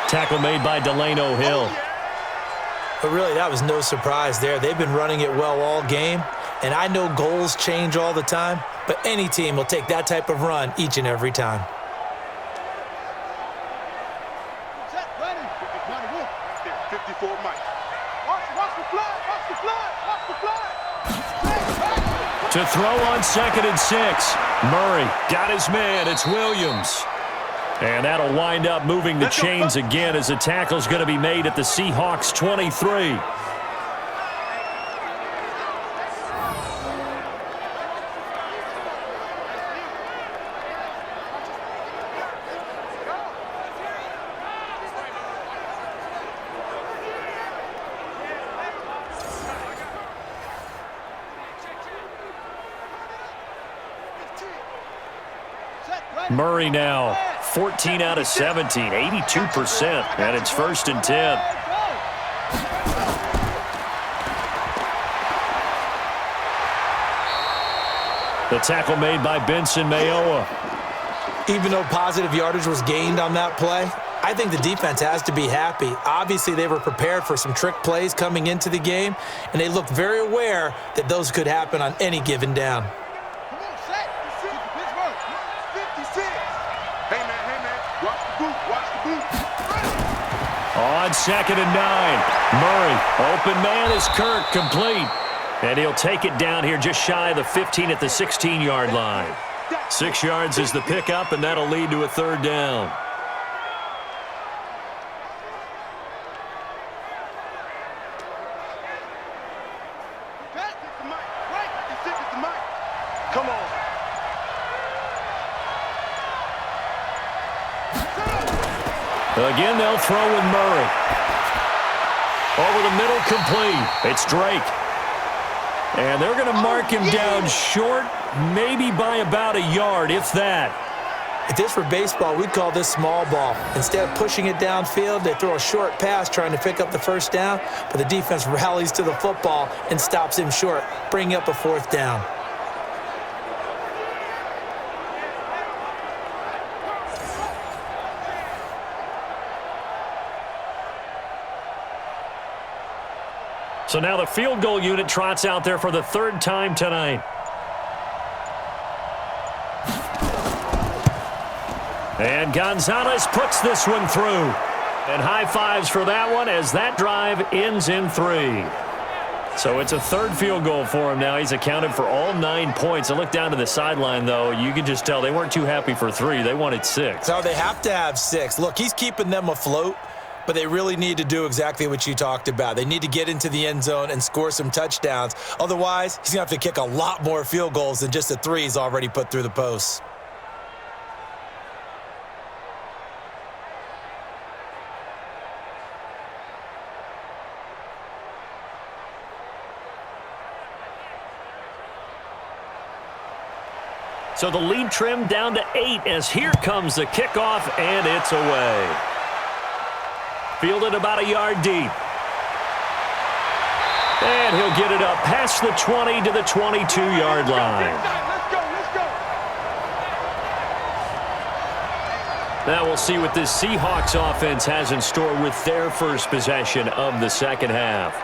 Tackle made by Delano Hill. But really, that was no surprise there. They've been running it well all game. And I know goals change all the time, but any team will take that type of run each and every time. Set, ready. 54 Mike. Watch the flag, watch the flag, watch the flag. To throw on 2nd and 6. Murray got his man. It's Williams. And that'll wind up moving the chains again as the tackle's going to be made at the Seahawks 23. Murray now, 14 out of 17, 82%, and it's 1st and 10. The tackle made by Benson Mayowa. Even though positive yardage was gained on that play, I think the defense has to be happy. Obviously, they were prepared for some trick plays coming into the game, and they looked very aware that those could happen on any given down. Come on, set. Pittsburgh. 56. Hey, man. Watch the boot. Watch the boot. On 2nd and 9. Murray, open man is Kirk, complete. And he'll take it down here just shy of the 15 at the 16-yard line. 6 yards is the pickup, and that'll lead to a 3rd down. Come on. Again, they'll throw with Murray. Over the middle, complete. It's Drake. And they're going to mark him down short, maybe by about a yard, if that. If this were baseball, we'd call this small ball. Instead of pushing it downfield, they throw a short pass trying to pick up the 1st down, but the defense rallies to the football and stops him short, bringing up a 4th down. So now the field goal unit trots out there for the 3rd time tonight. And Gonzalez puts this one through. And high fives for that one as that drive ends in 3. So it's a 3rd field goal for him now. He's accounted for all 9 points. And look down to the sideline, though. You can just tell they weren't too happy for 3. They wanted 6. So they have to have 6. Look, he's keeping them afloat. But they really need to do exactly what you talked about. They need to get into the end zone and score some touchdowns. Otherwise, he's going to have to kick a lot more field goals than just the 3 he's already put through the posts. So the lead trimmed down to 8 as here comes the kickoff, and it's away. Fielded about a yard deep. And he'll get it up past the 20 to the 22-yard line. Let's go. Now we'll see what this Seahawks offense has in store with their first possession of the 2nd half.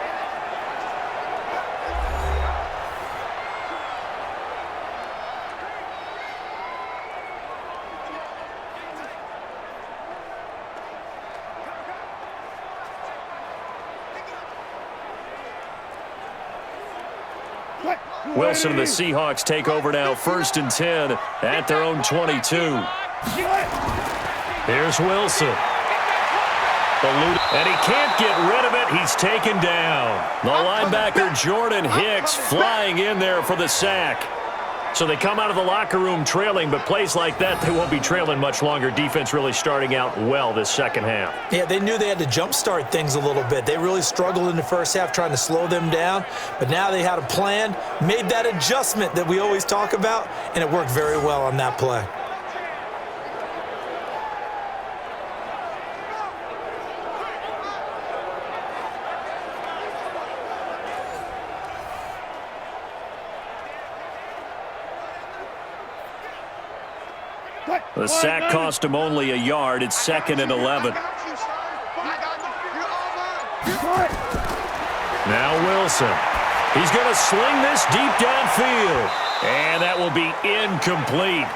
Wilson and the Seahawks take over now, 1st and 10 at their own 22. Here's Wilson. And he can't get rid of it. He's taken down. The linebacker Jordan Hicks flying in there for the sack. So they come out of the locker room trailing, but plays like that, they won't be trailing much longer. Defense really starting out well this 2nd half. Yeah, they knew they had to jumpstart things a little bit. They really struggled in the 1st half trying to slow them down, but now they had a plan, made that adjustment that we always talk about, and it worked very well on that play. The sack cost him only a yard. It's 2nd and 11. Now Wilson. He's going to sling this deep downfield. And that will be incomplete.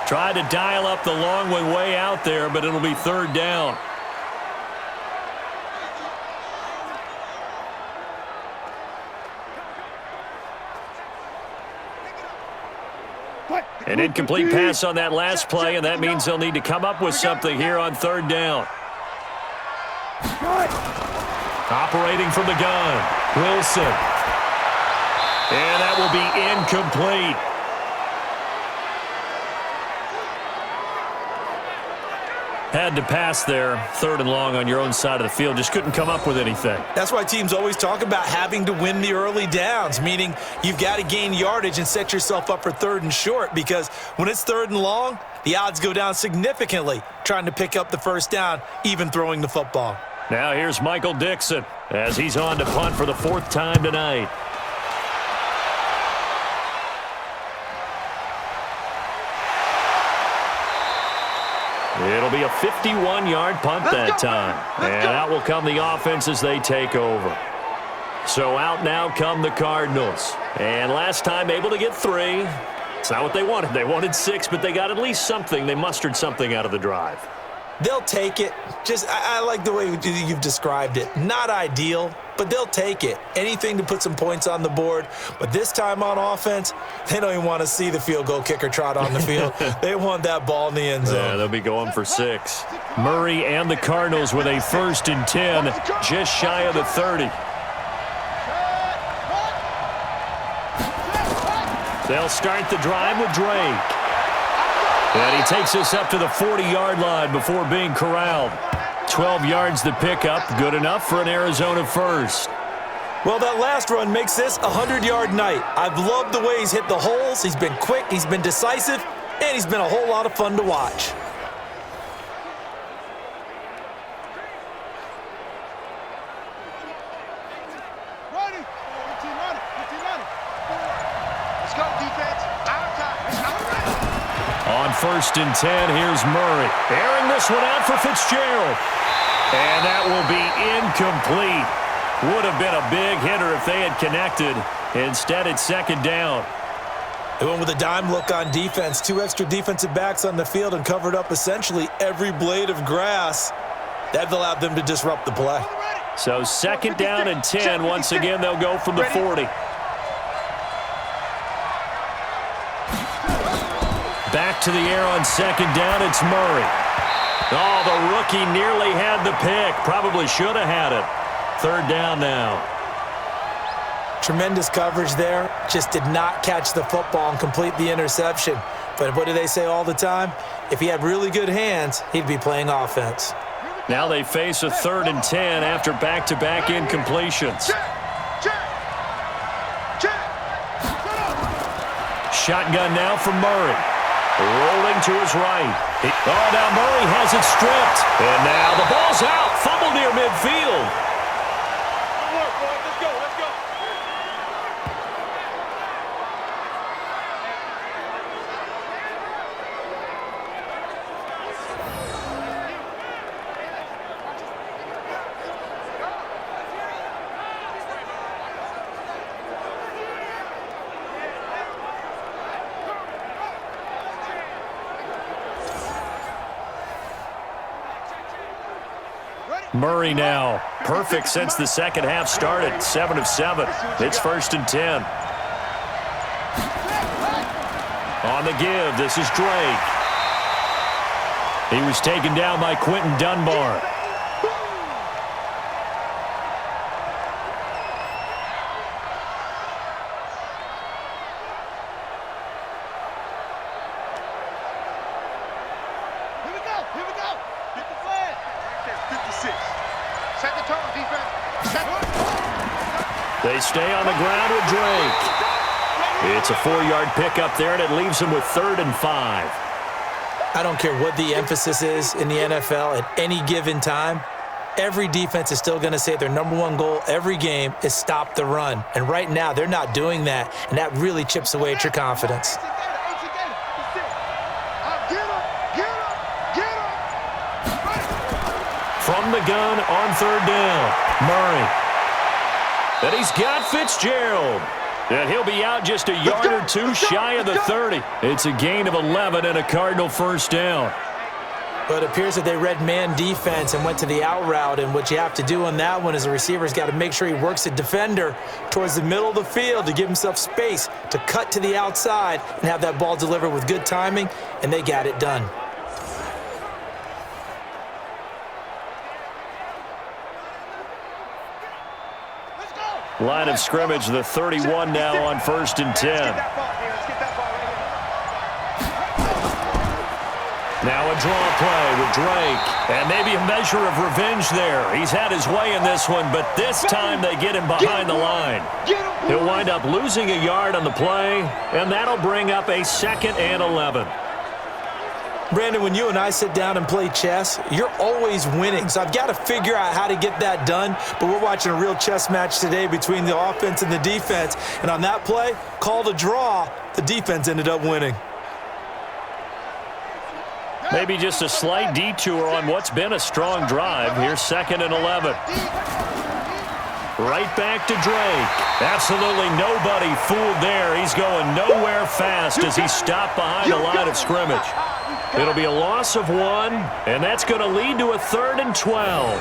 Tried to dial up the long one way out there, but it'll be 3rd down. An incomplete pass on that last play, and that means they'll need to come up with something here on 3rd down. Operating from the gun, Wilson. And that will be incomplete. Had to pass there, 3rd and long on your own side of the field. Just couldn't come up with anything. That's why teams always talk about having to win the early downs, meaning you've got to gain yardage and set yourself up for 3rd and short, because when it's 3rd and long, the odds go down significantly trying to pick up the 1st down, even throwing the football. Now here's Michael Dixon as he's on to punt for the 4th time tonight. It'll be a 51-yard punt that time. And out will come the offense as they take over. So out now come the Cardinals. And last time able to get 3. It's not what they wanted. They wanted 6, but they got at least something. They mustered something out of the drive. They'll take it. I like the way you've described it. Not ideal, but they'll take it. Anything to put some points on the board. But this time on offense, they don't even want to see the field goal kicker trot on the field. They want that ball in the end zone. Yeah, they'll be going for 6. Murray and the Cardinals with a 1st and 10, just shy of the 30. They'll start the drive with Drake. And he takes us up to the 40-yard line before being corralled. 12 yards to pick up, good enough for an Arizona 1st. Well, that last run makes this a 100-yard night. I've loved the way he's hit the holes. He's been quick, he's been decisive, and he's been a whole lot of fun to watch. On 1st and 10, here's Murray. Airing this one out for Fitzgerald. And that will be incomplete. Would have been a big hitter if they had connected. Instead, it's 2nd down. They went with a dime look on defense. 2 extra defensive backs on the field and covered up essentially every blade of grass. That allowed them to disrupt the play. So 2nd down and 10. Once again, they'll go from the 40. Back to the air on 2nd down, it's Murray. Oh, the rookie nearly had the pick. Probably should have had it. 3rd down now. Tremendous coverage there. Just did not catch the football and complete the interception. But what do they say all the time? If he had really good hands, he'd be playing offense. Now they face a 3rd and 10 after back-to-back incompletions. Shotgun now from Murray. Rolling to his right. Oh, now Murray has it stripped. And now the ball's out. Fumble near midfield. Murray now. Perfect since the 2nd half started. 7 of 7. It's 1st and 10. On the give, this is Drake. He was taken down by Quentin Dunbar. They stay on the ground with Drake. It's a 4-yard pickup there, and it leaves them with 3rd and 5. I don't care what the emphasis is in the NFL at any given time. Every defense is still going to say their #1 goal every game is stop the run. And right now, they're not doing that, and that really chips away at your confidence. the gun on third down. Murray. And he's got Fitzgerald. And he'll be out just a yard or two shy of the 30. It's a gain of 11 and a Cardinal first down. But it appears that they read man defense and went to the out route, and what you have to do on that one is the receiver's got to make sure he works the defender towards the middle of the field to give himself space to cut to the outside and have that ball delivered with good timing, and they got it done. Line of scrimmage, the 31 now on 1st and 10. Now a draw play with Drake. And maybe a measure of revenge there. He's had his way in this one, but this time they get him behind the line. He'll wind up losing a yard on the play, and that'll bring up a 2nd and 11. Brandon, when you and I sit down and play chess, you're always winning. So I've got to figure out how to get that done. But we're watching a real chess match today between the offense and the defense. And on that play, called a draw, the defense ended up winning. Maybe just a slight detour on what's been a strong drive. Here's 2nd and 11. Right back to Drake. Absolutely nobody fooled there. He's going nowhere fast as he's stopped behind the line of scrimmage. It'll be a loss of 1, and that's going to lead to a 3rd and 12.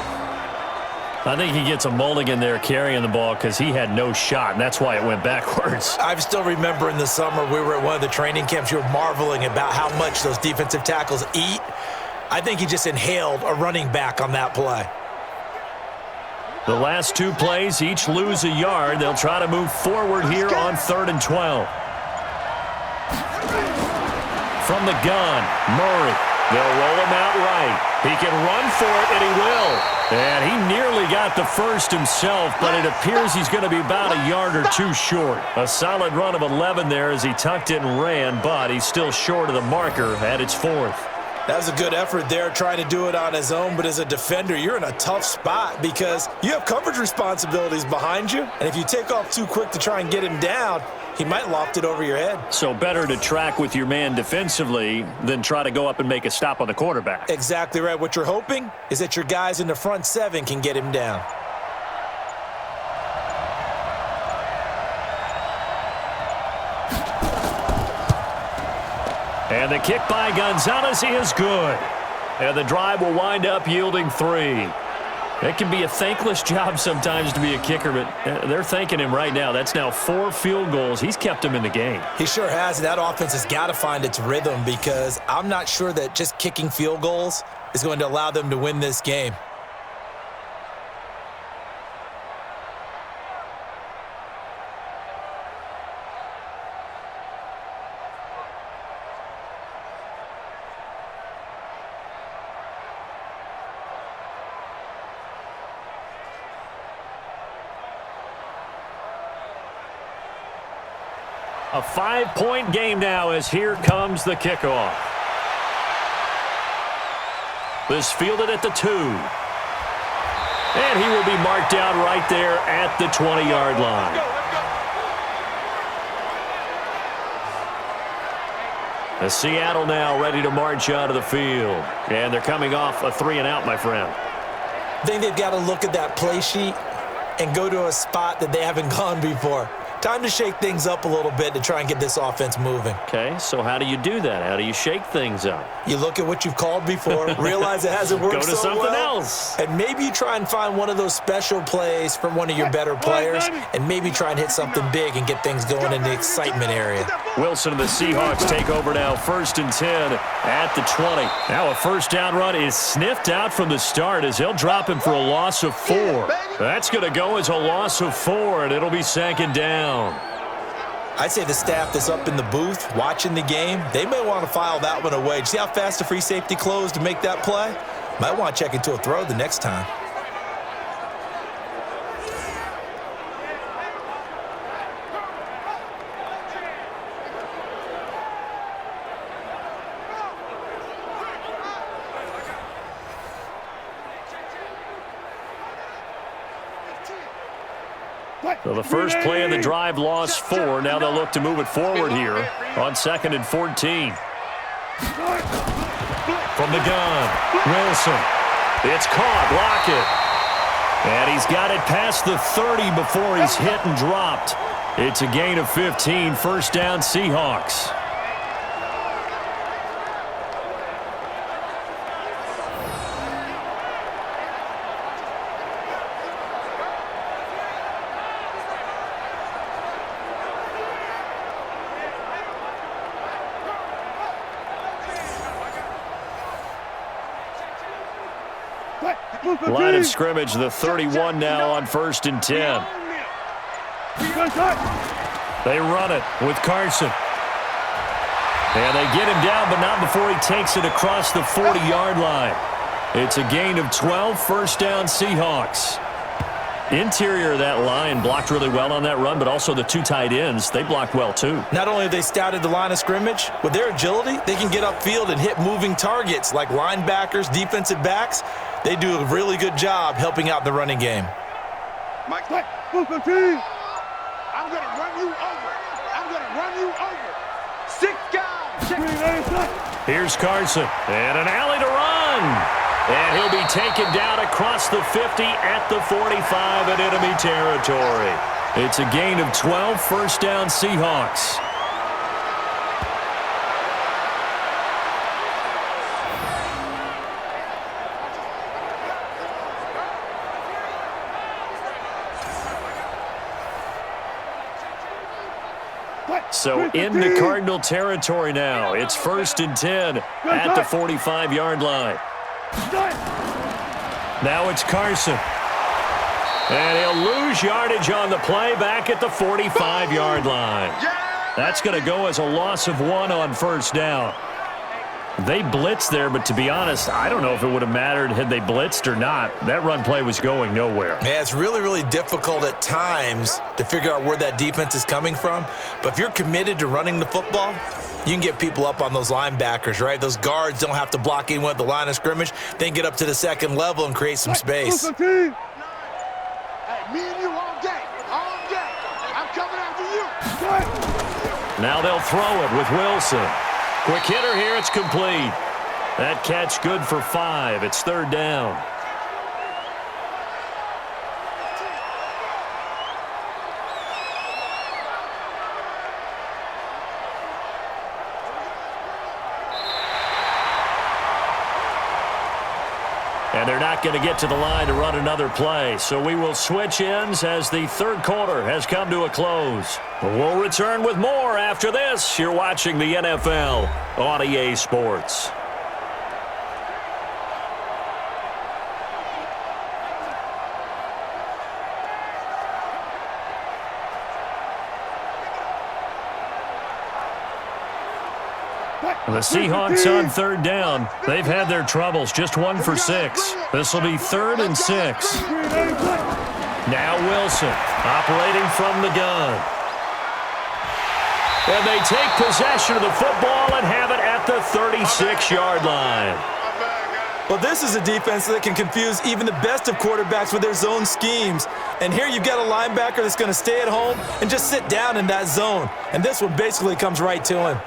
I think he gets a mulligan there carrying the ball because he had no shot, and that's why it went backwards. I still remember in the summer we were at one of the training camps. You were marveling about how much those defensive tackles eat. I think he just inhaled a running back on that play. The last 2 plays each lose a yard. They'll try to move forward here on 3rd and 12. From the gun, Murray. They'll roll him out right. He can run for it, and he will. And he nearly got the first himself, but it appears he's going to be about a yard or 2 short. A solid run of 11 there as he tucked it and ran, but he's still short of the marker at its 4th. That was a good effort there trying to do it on his own, but as a defender, you're in a tough spot because you have coverage responsibilities behind you, and if you take off too quick to try and get him down, he might loft it over your head. So better to track with your man defensively than try to go up and make a stop on the quarterback. Exactly right. What you're hoping is that your guys in the front 7 can get him down. And the kick by Gonzalez is good. And the drive will wind up yielding 3. It can be a thankless job sometimes to be a kicker, but they're thanking him right now. That's now 4 field goals. He's kept them in the game. He sure has. That offense has got to find its rhythm because I'm not sure that just kicking field goals is going to allow them to win this game. A 5-point game now as here comes the kickoff. This fielded at the 2. And he will be marked down right there at the 20-yard line. The Seattle now ready to march out of the field. And they're coming off a 3-and-out, my friend. I think they've got to look at that play sheet and go to a spot that they haven't gone before. Time to shake things up a little bit to try and get this offense moving. Okay, so how do you do that? How do you shake things up? You look at what you've called before, realize it hasn't worked so well. Go to something else. And maybe you try and find one of those special plays from one of your better players, and maybe try and hit something big and get things going in the excitement area. Wilson and the Seahawks take over now, 1st and 10 at the 20. Now a first down run is sniffed out from the start as they'll drop him for a loss of 4. That's going to go as a loss of 4, and it'll be 2nd down. I'd say the staff that's up in the booth watching the game, they may want to file that one away. See how fast the free safety closed to make that play? Might want to check into a throw the next time. So the first play of the drive lost 4. Now they'll look to move it forward here on 2nd and 14. From the gun, Wilson. It's caught. Block it. And he's got it past the 30 before he's hit and dropped. It's a gain of 15. First down, Seahawks. Line of scrimmage, the 31 now on 1st and 10. They run it with Carson. And they get him down, but not before he takes it across the 40-yard line. It's a gain of 12, first down Seahawks. Interior of that line blocked really well on that run, but also the two tight ends, they blocked well too. Not only have they scouted the line of scrimmage, with their agility, they can get upfield and hit moving targets like linebackers, defensive backs. They do a really good job helping out the running game. Mike, I'm going to run you over. I'm going to run you over. 6 guys. Here's Carson, and an alley to run. And he'll be taken down across the 50 at the 45 in enemy territory. It's a gain of 12, first down Seahawks. So into Cardinal territory now. It's 1st and 10 at the 45-yard line. Now it's Carson. And he'll lose yardage on the play back at the 45-yard line. That's going to go as a loss of 1 on 1st down. They blitzed there, but to be honest, I don't know if it would have mattered had they blitzed or not. That run play was going nowhere. Yeah, it's really, really difficult at times to figure out where that defense is coming from. But if you're committed to running the football, you can get people up on those linebackers, right? Those guards don't have to block anyone at the line of scrimmage. They can get up to the second level and create some space. Hey, me and you all day. All day. I'm coming after you. Now they'll throw it with Wilson. Quick hitter here, it's complete. That catch good for 5. It's 3rd down. And they're not going to get to the line to run another play. So we will switch ends as the 3rd quarter has come to a close. We'll return with more after this. You're watching the NFL on EA Sports. The Seahawks on 3rd down. They've had their troubles, just 1 for 6. This will be 3rd and 6. Now Wilson operating from the gun. And they take possession of the football and have it at the 36-yard line. Well, this is a defense that can confuse even the best of quarterbacks with their zone schemes. And here you've got a linebacker that's going to stay at home and just sit down in that zone. And this one basically comes right to him.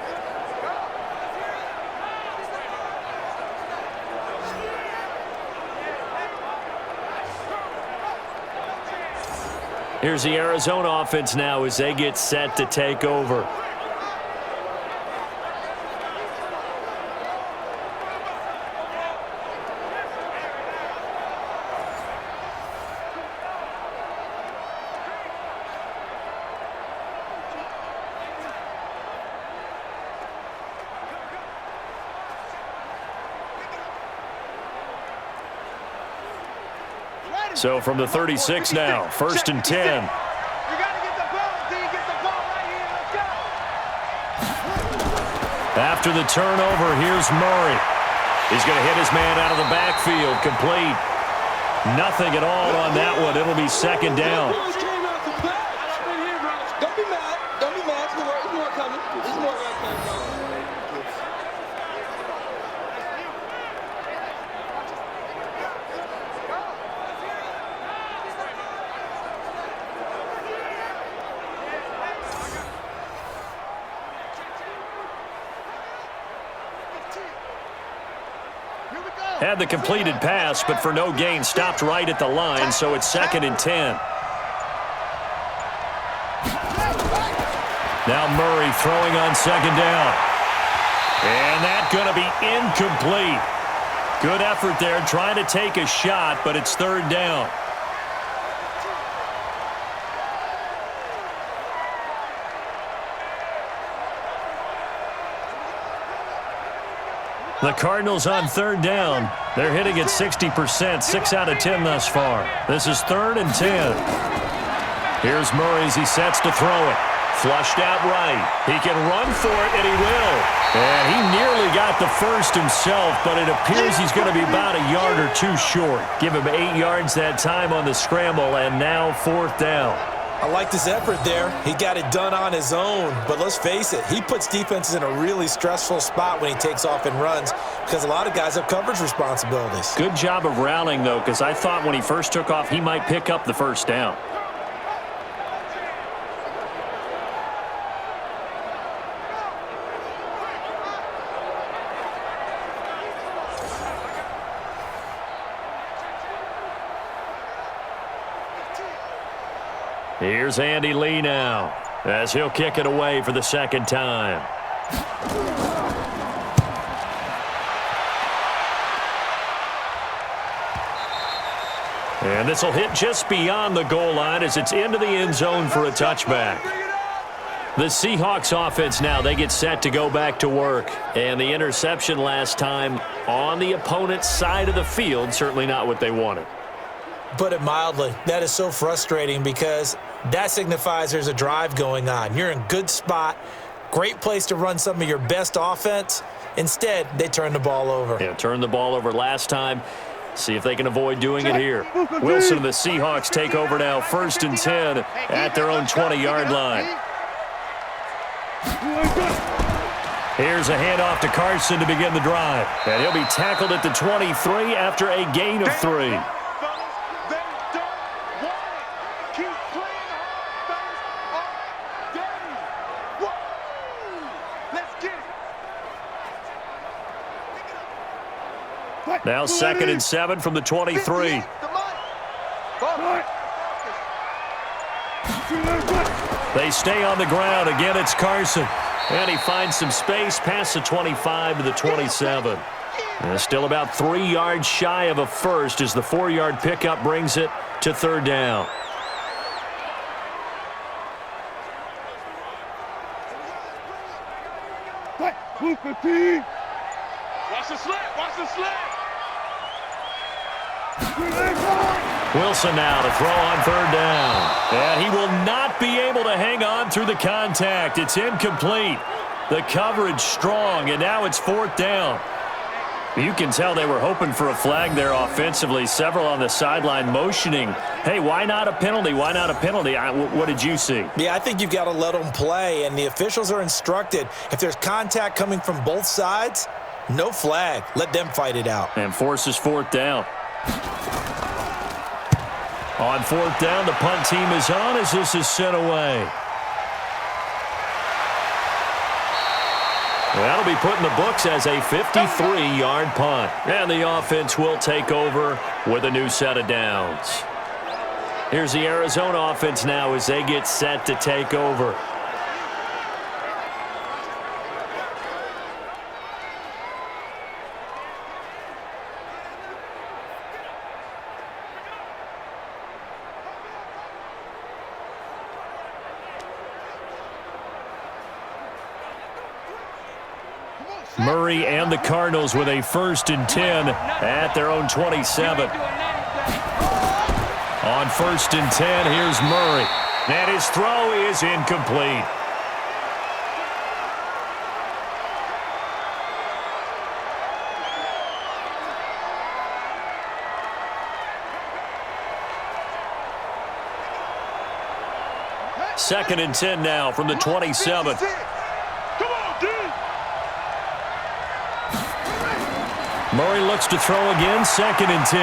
Here's the Arizona offense now as they get set to take over. So from the 36 now, 1st and 10. You got to get the ball until you get the ball right here. Let's go. After the turnover, here's Murray. He's going to hit his man out of the backfield, complete. Nothing at all on that one. It'll be 2nd down. Don't be mad. Don't be mad. There's more coming. There's more coming. Here we go. Had the completed pass, but for no gain, stopped right at the line, so it's 2nd and 10. Now Murray throwing on 2nd down. And that's going to be incomplete. Good effort there, trying to take a shot, but it's 3rd down. The Cardinals on 3rd down. They're hitting at 60%, 6 out of 10 thus far. This is 3rd and 10. Here's Murray as he sets to throw it. Flushed out right. He can run for it, and he will. And he nearly got the first himself, but it appears he's going to be about a yard or 2 short. Give him 8 yards that time on the scramble, and now 4th down. I liked his effort there. He got it done on his own. But let's face it, he puts defenses in a really stressful spot when he takes off and runs because a lot of guys have coverage responsibilities. Good job of rallying, though, because I thought when he first took off, he might pick up the 1st down. Here's Andy Lee now as he'll kick it away for the 2nd time. And this will hit just beyond the goal line as it's into the end zone for a touchback. The Seahawks offense now, they get set to go back to work. And the interception last time on the opponent's side of the field, certainly not what they wanted. Put it mildly, that is so frustrating because that signifies there's a drive going on. You're in good spot, great place to run some of your best offense. Instead, they turn the ball over. Yeah, turned the ball over last time. See if they can avoid doing it here. Wilson and the Seahawks take over now, 1st and 10 at their own 20-yard line. Here's a handoff to Carson to begin the drive. And he'll be tackled at the 23 after a gain of 3. Now 2nd and 7 from the 23. They stay on the ground. Again, it's Carson. And he finds some space past the 25 to the 27. And still about 3 yards shy of a first as the 4-yard pickup brings it to 3rd down. Watch the slant, watch the slant. Wilson now to throw on 3rd down. And he will not be able to hang on through the contact. It's incomplete. The coverage strong, and now it's 4th down. You can tell they were hoping for a flag there offensively. Several on the sideline motioning, hey, why not a penalty? Why not a penalty? What did you see? Yeah, I think you've got to let them play, and the officials are instructed. If there's contact coming from both sides, no flag. Let them fight it out. And forces 4th down. On 4th down, the punt team is on as this is sent away. That'll be put in the books as a 53-yard punt. And the offense will take over with a new set of downs. Here's the Arizona offense now as they get set to take over. Murray and the Cardinals with a 1st and 10 at their own 27. On 1st and 10, here's Murray. And his throw is incomplete. Second and 10 now from the 27. Murray looks to throw again, 2nd and 10.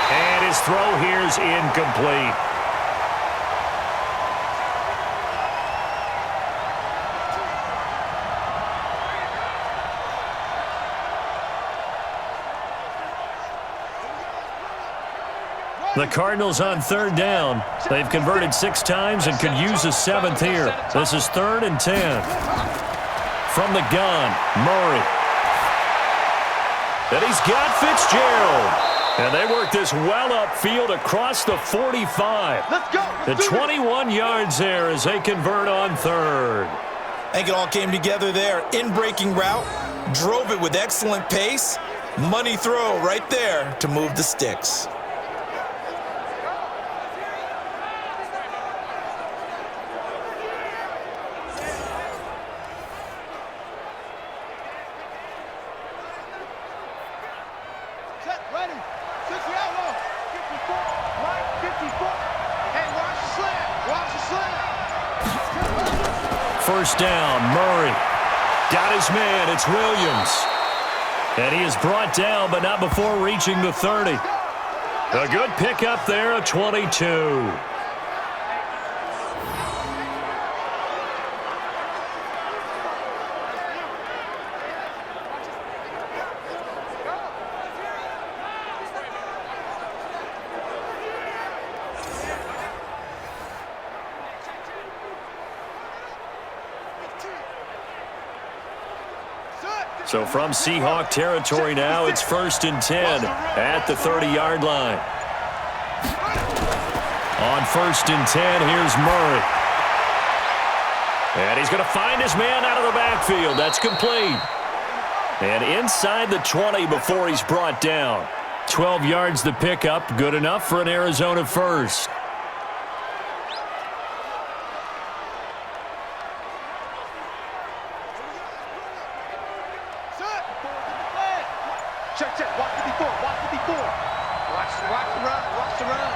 And his throw here is incomplete. The Cardinals on third down. They've converted 6 times and could use a 7th here. This is 3rd and 10. From the gun, Murray. And he's got Fitzgerald. And they work this well upfield across the 45. Let's go. The 21 yards there as they convert on 3rd. I think it all came together there. In-breaking route, drove it with excellent pace. Money throw right there to move the sticks. Set, ready. 60 outlaw. 54. Line 54. Hey, watch the slam. Watch the slam. First down, Murray. Got his man, it's Williams. And he is brought down, but not before reaching the 30. A good pickup there, a 22. So from Seahawk territory now, it's 1st and 10 at the 30-yard line. On 1st and 10, here's Murray. And he's going to find his man out of the backfield. That's complete. And inside the 20 before he's brought down. 12 yards the pickup, good enough for an Arizona first. Check, check. Watch 54. Watch 54. Watch the run. Watch the run.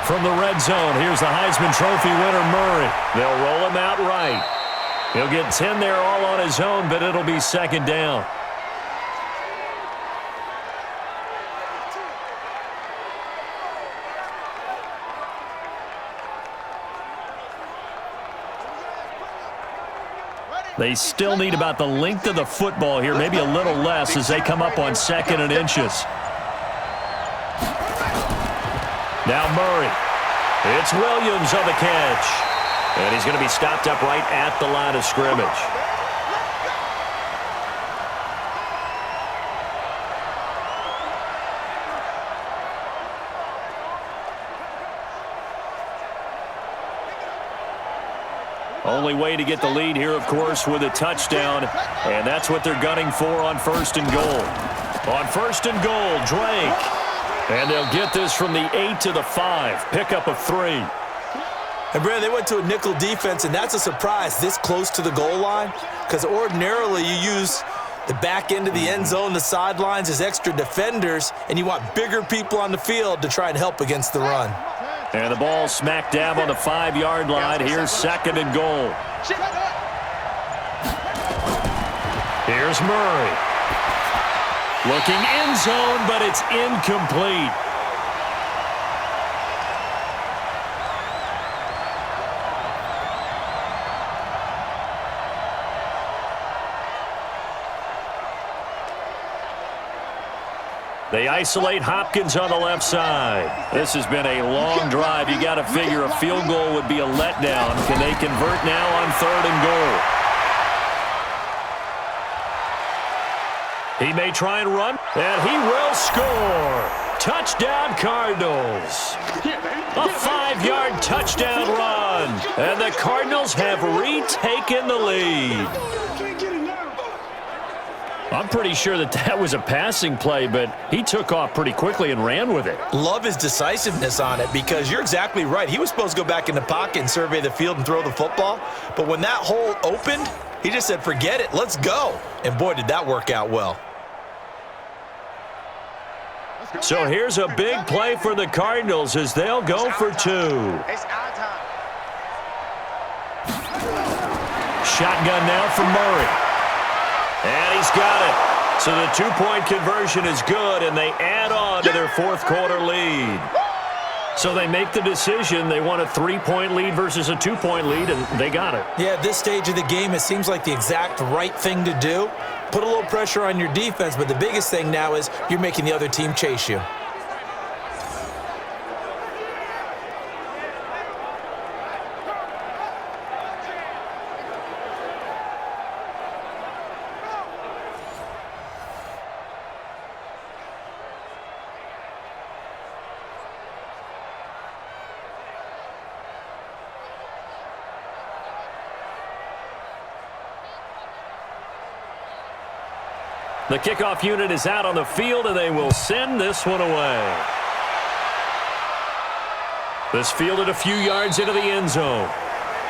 From the red zone, here's the Heisman Trophy winner, Murray. They'll roll him out right. He'll get 10 there all on his own, but it'll be 2nd down. They still need about the length of the football here, maybe a little less as they come up on 2nd and inches. Now Murray. It's Williams on the catch. And he's going to be stopped up right at the line of scrimmage. Only way to get the lead here, of course, with a touchdown. And that's what they're gunning for on 1st and goal. On 1st and goal, Drake. And they'll get this from the 8 to the 5. Pickup of 3. And, Brad, they went to a nickel defense, and that's a surprise this close to the goal line because ordinarily you use the back end of the end zone, the sidelines as extra defenders, and you want bigger people on the field to try and help against the run. And the ball smack dab on the 5-yard line. Here's 2nd and goal. Here's Murray. Looking end zone, but it's incomplete. They isolate Hopkins on the left side. This has been a long drive. You got to figure a field goal would be a letdown. Can they convert now on 3rd and goal? He may try and run, and he will score. Touchdown, Cardinals. A 5-yard touchdown run. And the Cardinals have retaken the lead. I'm pretty sure that was a passing play, but he took off pretty quickly and ran with it. Love his decisiveness on it because you're exactly right. He was supposed to go back in the pocket and survey the field and throw the football. But when that hole opened, he just said, forget it, let's go. And boy, did that work out well. So here's a big play for the Cardinals as they'll go for 2. It's our time. Shotgun now for Murray. And he's got it. So the 2-point conversion is good, and they add on to their 4th quarter lead. So they make the decision. They want a 3-point lead versus a 2-point lead, and they got it. Yeah, at this stage of the game, it seems like the exact right thing to do. put a little pressure on your defense, but the biggest thing now is you're making the other team chase you. The kickoff unit is out on the field, and they will send this one away. This fielded a few yards into the end zone.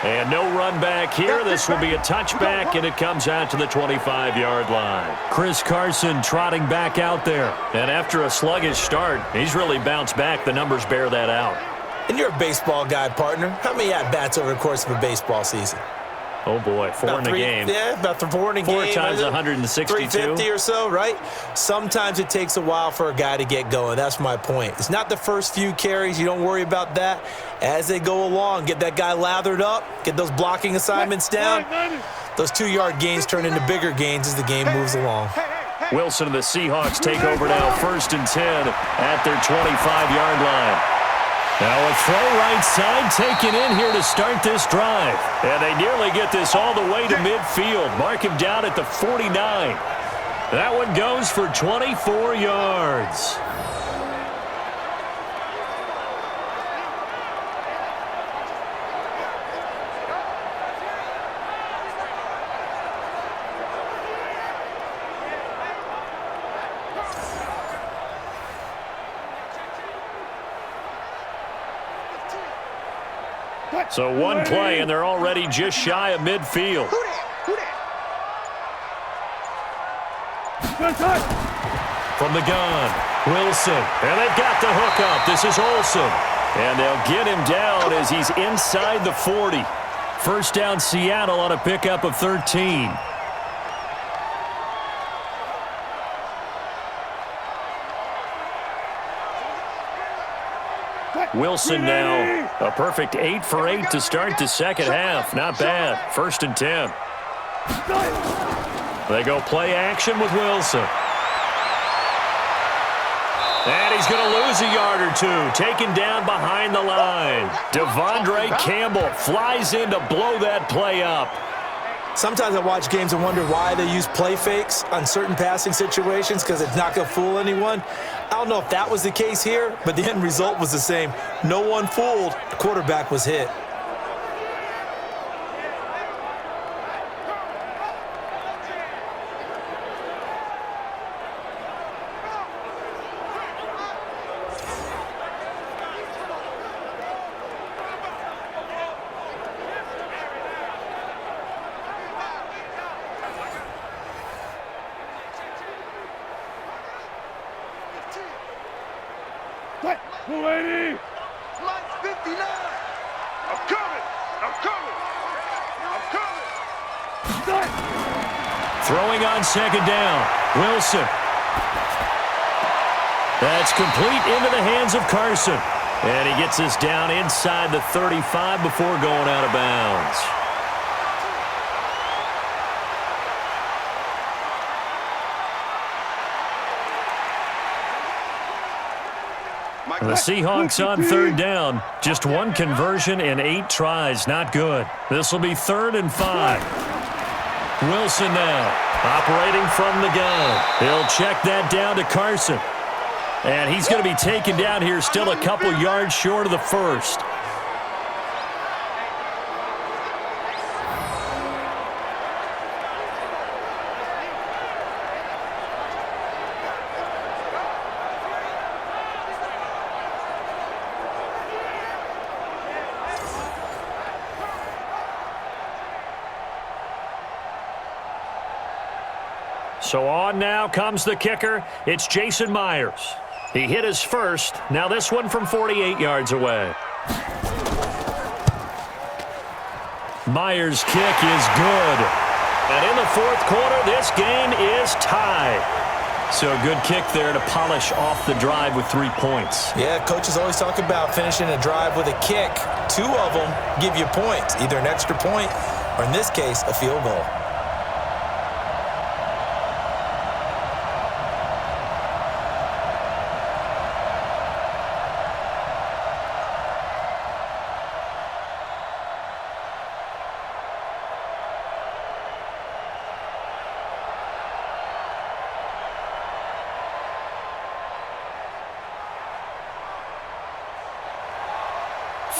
And no run back here. This will be a touchback, and it comes out to the 25-yard line. Chris Carson trotting back out there. And after a sluggish start, he's really bounced back. The numbers bear that out. And you're a baseball guy, partner. How many at-bats over the course of a baseball season? Oh, boy, four in a game. Yeah, about 4 in a game. 4 times 162. 350 or so, right? Sometimes it takes a while for a guy to get going. That's my point. It's not the first few carries. You don't worry about that. As they go along, get that guy lathered up, get those blocking assignments down. Those 2-yard gains turn into bigger gains as the game moves along. Wilson and the Seahawks take over now, 1st and 10 at their 25-yard line. Now a throw right side taken in here to start this drive. And they nearly get this all the way to midfield. Mark him down at the 49. That one goes for 24 yards. So one play, and they're already just shy of midfield. From the gun, Wilson. And they've got the hook up. This is Olsen. And they'll get him down as he's inside the 40. First down, Seattle on a pickup of 13. Wilson now, a perfect 8 for 8 to start the second half. Not bad. 1st and 10. They go play action with Wilson. And he's going to lose a yard or two. Taken down behind the line. Devondre Campbell flies in to blow that play up. Sometimes I watch games and wonder why they use play fakes on certain passing situations because it's not going to fool anyone. I don't know if that was the case here, but the end result was the same. No one fooled. The quarterback was hit. Mine's 59. I'm coming. Throwing on second down. Wilson. That's complete into the hands of Carson. And he gets this down inside the 35 before going out of bounds. The Seahawks on 3rd down. Just 1 conversion and 8 tries. Not good. This will be 3rd and 5. Wilson now operating from the gun. He'll check that down to Carson. And he's going to be taken down here still a couple yards short of the first. So on now comes the kicker. It's Jason Myers. He hit his first. Now this one from 48 yards away. Myers' kick is good. And in the 4th quarter, this game is tied. So a good kick there to polish off the drive with 3 points. Yeah, coaches always talk about finishing a drive with a kick. 2 of them give you points, either an extra point or, in this case, a field goal.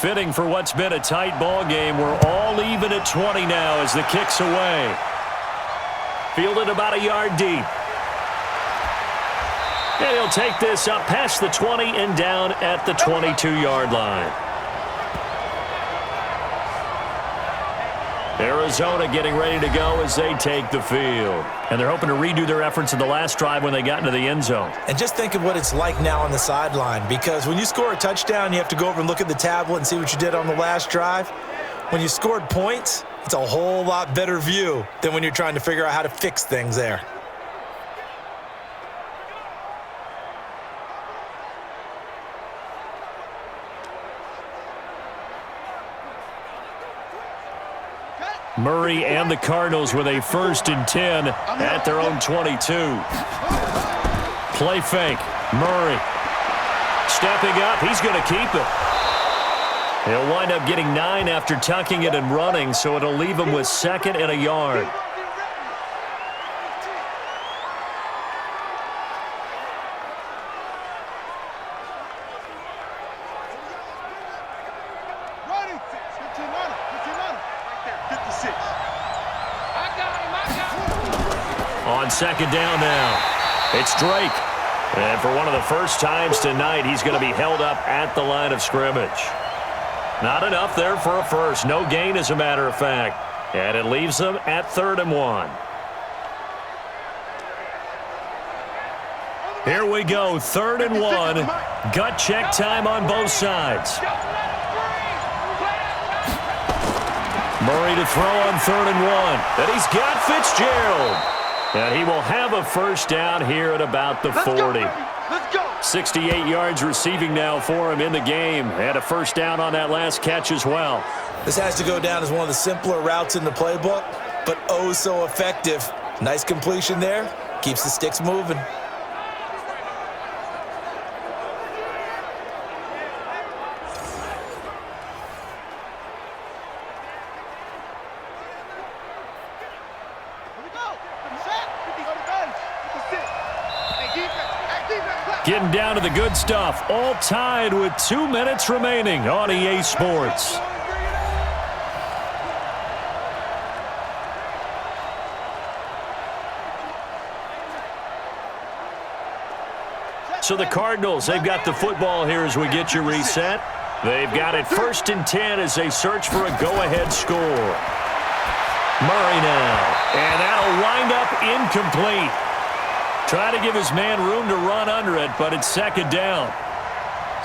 Fitting for what's been a tight ball game. We're all even at 20 now as the kick's away. Fielded about a yard deep. And he'll take this up past the 20 and down at the 22-yard line. Arizona getting ready to go as they take the field. And they're hoping to redo their efforts in the last drive when they got into the end zone. And just think of what it's like now on the sideline, because when you score a touchdown, you have to go over and look at the tablet and see what you did on the last drive. When you scored points, it's a whole lot better view than when you're trying to figure out how to fix things there. Murray and the Cardinals with a 1st and 10 at their own 22. Play fake. Murray stepping up. He's going to keep it. He'll wind up getting 9 after tucking it and running, so it'll leave him with 2nd and a yard. On 2nd down now, it's Drake. And for one of the first times tonight, he's going to be held up at the line of scrimmage. Not enough there for a first. No gain, as a matter of fact. And it leaves them at 3rd and 1. Here we go, 3rd and 1. Gut check time on both sides. Murray to throw on 3rd and 1. And he's got Fitzgerald. And he will have a first down here at about the 40. Let's go. 68 yards receiving now for him in the game. And a first down on that last catch as well. This has to go down as one of the simpler routes in the playbook, but oh so effective. Nice completion there. Keeps the sticks moving. Getting down to the good stuff. All tied with 2 minutes remaining on EA Sports. So the Cardinals, they've got the football here as we get you reset. They've got it 1st and 10 as they search for a go-ahead score. Murray now. And that'll wind up incomplete. Try to give his man room to run under it, but it's 2nd down.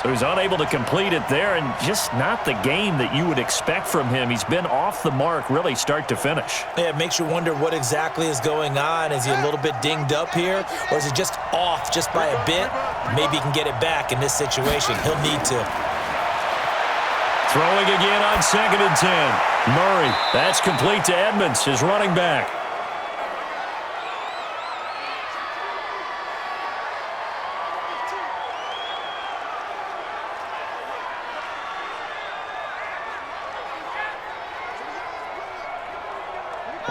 So he's unable to complete it there, and just not the game that you would expect from him. He's been off the mark really start to finish. Yeah, it makes you wonder what exactly is going on. Is he a little bit dinged up here, or is he just off just by a bit? Maybe he can get it back in this situation. He'll need to. Throwing again on 2nd and 10. Murray, that's complete to Edmonds, his running back.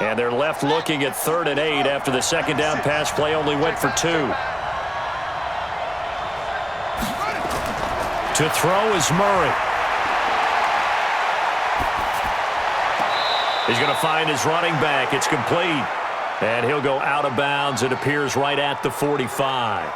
And they're left looking at 3rd and 8 after the 2nd down pass play only went for 2. To throw is Murray. He's going to find his running back. It's complete. And he'll go out of bounds. It appears right at the 45.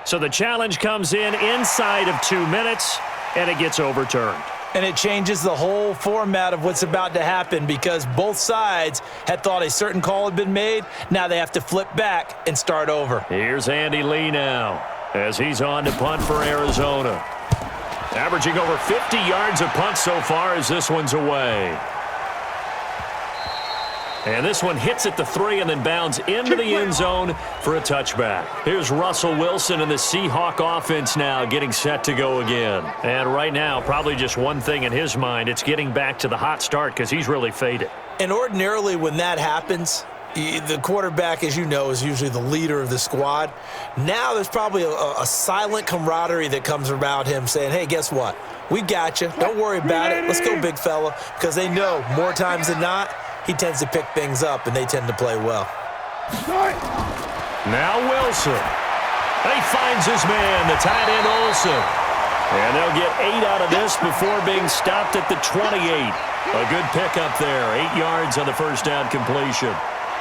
So the challenge comes in inside of 2 minutes, and it gets overturned. And it changes the whole format of what's about to happen because both sides had thought a certain call had been made. Now they have to flip back and start over. Here's Andy Lee now as he's on to punt for Arizona. Averaging over 50 yards a punt so far as this one's away. And this one hits at the 3 and then bounds into the end zone for a touchback. Here's Russell Wilson and the Seahawk offense now getting set to go again. And right now, probably just one thing in his mind. It's getting back to the hot start because he's really faded. And ordinarily when that happens, the quarterback, as you know, is usually the leader of the squad. Now there's probably a silent camaraderie that comes around him saying, hey, guess what? We got you. Don't worry about it. Let's go, big fella. Because they know more times than not, he tends to pick things up, and they tend to play well. Now Wilson. And he finds his man, the tight end Olsen. And they'll get 8 out of this before being stopped at the 28. A good pickup there. 8 yards on the first down completion.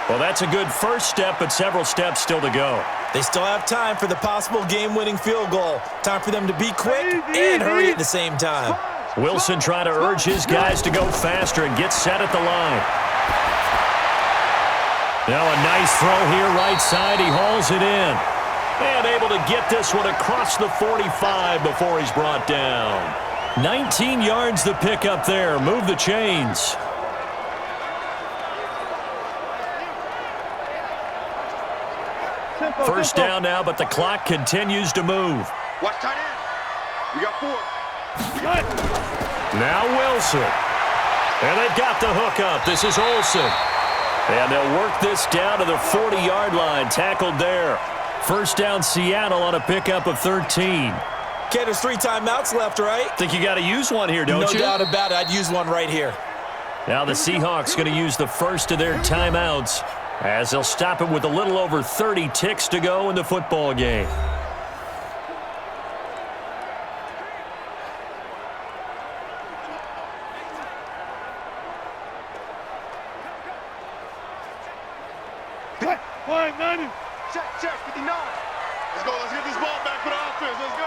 Well, that's a good first step, but several steps still to go. They still have time for the possible game-winning field goal. Time for them to be quick and hurry at the same time. Wilson trying to urge his guys to go faster and get set at the line. Now a nice throw here right side. He hauls it in. And able to get this one across the 45 before he's brought down. 19 yards the pickup there. Move the chains. First down now, but the clock continues to move. Watch tight end. We got 4. Now Wilson. And they've got the hook up. This is Olsen. And they'll work this down to the 40-yard line. Tackled there. First down Seattle on a pickup of 13. Okay, there's 3 timeouts left, right? Think you got to use one here, don't you? No doubt about it. I'd use one right here. Now the Seahawks going to use the first of their timeouts as they'll stop it with a little over 30 ticks to go in the football game. Check, 59. Let's go. Let's get this ball back for the offense. Let's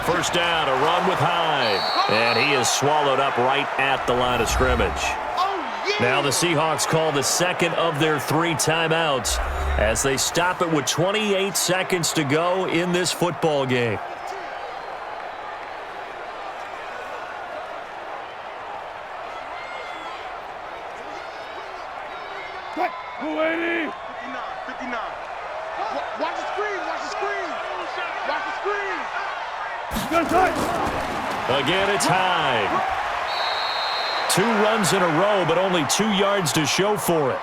go. First down, a run with Hyde. And he is swallowed up right at the line of scrimmage. Now the Seahawks call the second of their 3 timeouts as they stop it with 28 seconds to go in this football game. Wait. 59. Watch the screen. Watch the screen. Watch the screen. Again, it's Hyde. 2 runs in a row, but only 2 yards to show for it.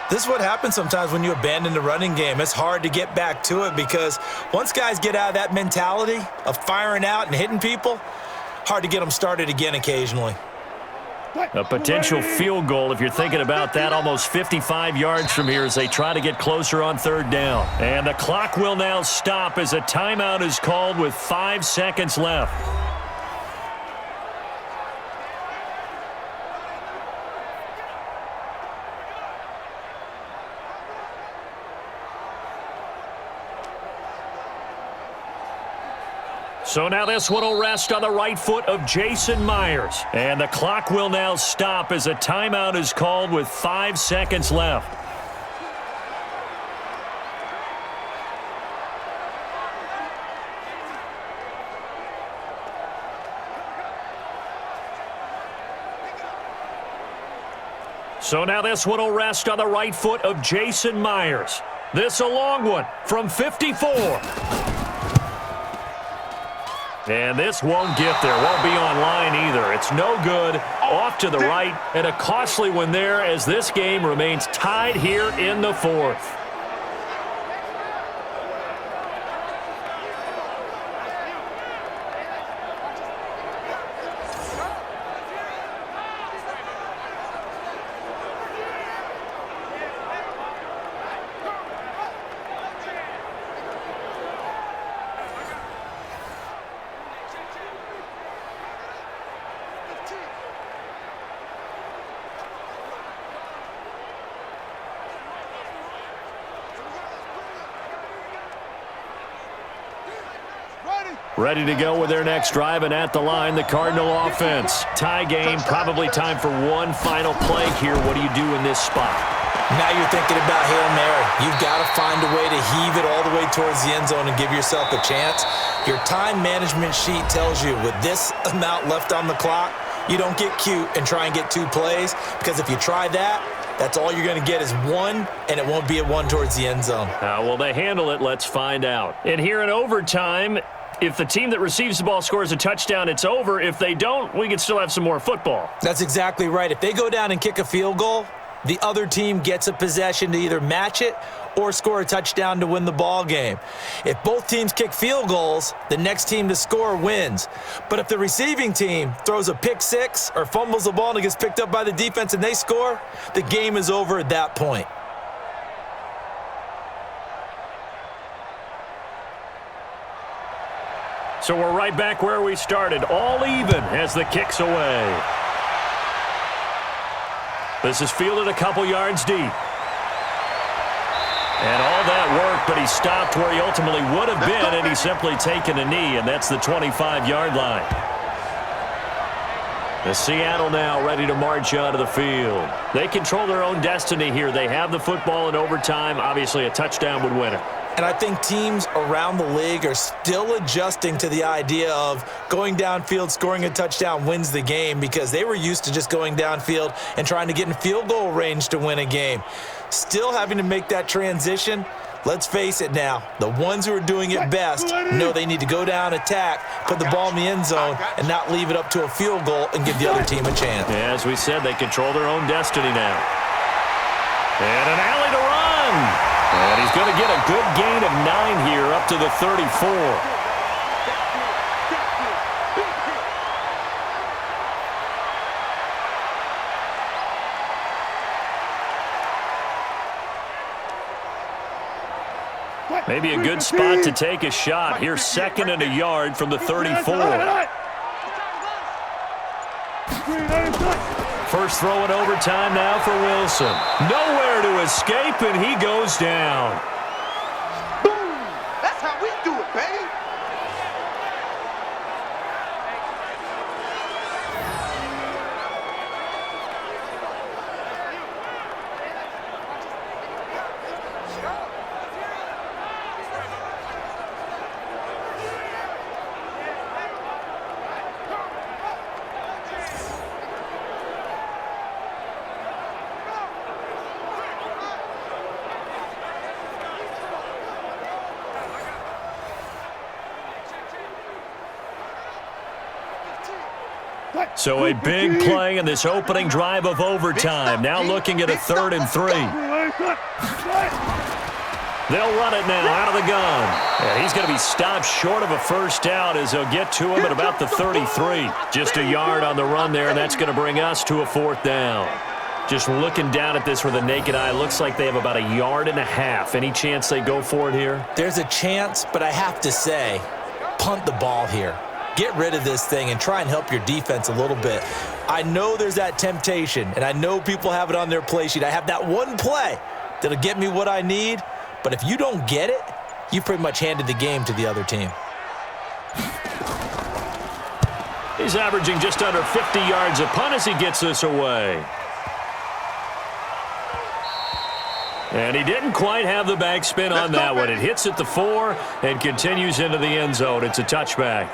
This is what happens sometimes when you abandon the running game. It's hard to get back to it because once guys get out of that mentality of firing out and hitting people, hard to get them started again occasionally. A potential field goal, if you're thinking about that, almost 55 yards from here as they try to get closer on 3rd down. And the clock will now stop as a timeout is called with 5 seconds left. So now this one will rest on the right foot of Jason Myers. And the clock will now stop as a timeout is called with 5 seconds left. So now this one will rest on the right foot of Jason Myers. This a long one from 54. And this won't get there. Won't be online either. It's no good. Off to the right. And a costly one there as this game remains tied here in the 4th. Ready to go with their next drive, and at the line, the Cardinal offense. Tie game, probably time for one final play here. What do you do in this spot? Now you're thinking about Hail Mary. You've got to find a way to heave it all the way towards the end zone and give yourself a chance. Your time management sheet tells you with this amount left on the clock, you don't get cute and try and get 2 plays, because if you try that, that's all you're going to get is 1, and it won't be a 1 towards the end zone. How will they handle it? Let's find out. And here in overtime, if the team that receives the ball scores a touchdown, it's over. If they don't, we can still have some more football. That's exactly right. If they go down and kick a field goal, the other team gets a possession to either match it or score a touchdown to win the ball game. If both teams kick field goals, the next team to score wins. But if the receiving team throws a pick 6 or fumbles the ball and it gets picked up by the defense and they score, the game is over at that point. So we're right back where we started, all even as the kick's away. This is fielded a couple yards deep. And all that work, but he stopped where he ultimately would have been, and he's simply taken a knee, and that's the 25-yard line. The Seattle now ready to march onto the field. They control their own destiny here. They have the football in overtime. Obviously, a touchdown would win it. And I think teams around the league are still adjusting to the idea of going downfield, scoring a touchdown wins the game, because they were used to just going downfield and trying to get in field goal range to win a game. Still having to make that transition. Let's face it now, the ones who are doing it best know they need to go down, attack, put the ball in the end zone, and not leave it up to a field goal and give the other team a chance. Yeah, as we said, they control their own destiny now. And an alley to run. And he's going to get a good gain of 9 here up to the 34. Maybe a good spot to take a shot. Here's 2nd and a yard from the 34. First throw in overtime now for Wilson. Nowhere to escape, and he goes down. Boom! That's how we do it, baby. So a big play in this opening drive of overtime. Now looking at a 3rd and 3. They'll run it now out of the gun. And he's going to be stopped short of a first down as they'll get to him at about the 33. Just a yard on the run there, and that's going to bring us to a 4th down. Just looking down at this with a naked eye, looks like they have about 1.5 yards. Any chance they go for it here? There's a chance, but I have to say, punt the ball here. Get rid of this thing and try and help your defense a little bit. I know there's that temptation, and I know people have it on their play sheet. I have that one play that'll get me what I need, but if you don't get it, you pretty much handed the game to the other team. He's averaging just under 50 yards a punt as he gets this away. And he didn't quite have the backspin on that one. It hits at the 4 and continues into the end zone. It's a touchback.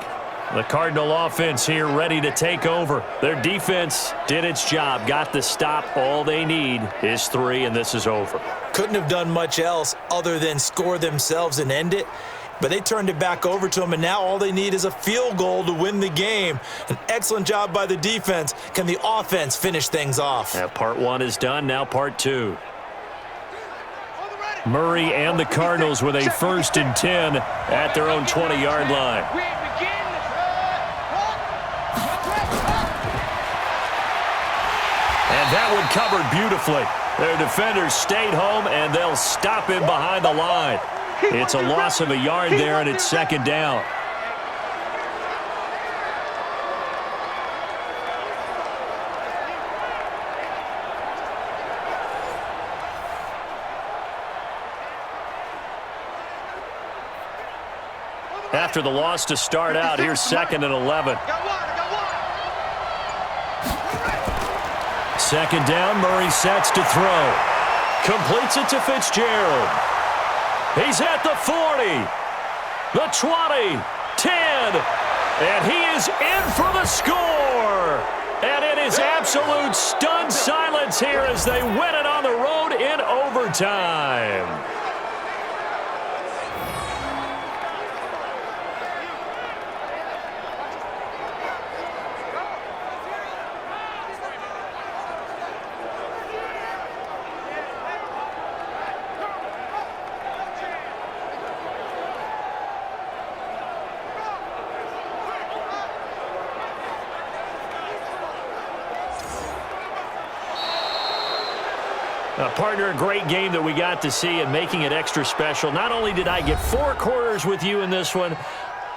The Cardinal offense here ready to take over. Their defense did its job, got the stop. All they need is 3, and this is over. Couldn't have done much else other than score themselves and end it, but they turned it back over to them, and now all they need is a field goal to win the game. An excellent job by the defense. Can the offense finish things off? Yeah, part 1 is done, now part 2. Murray and the Cardinals with a 1st and 10 at their own 20-yard line. And that one covered beautifully. Their defenders stayed home, and they'll stop him behind the line. It's a loss of 1 yard there, and it's 2nd down. After the loss to start out, here's 2nd and 11. 2nd down, Murray sets to throw. Completes it to Fitzgerald. He's at the 40, the 20, 10, and he is in for the score. And it is absolute stunned silence here as they win it on the road in overtime. Partner, a great game that we got to see and making it extra special. Not only did I get 4 quarters with you in this one,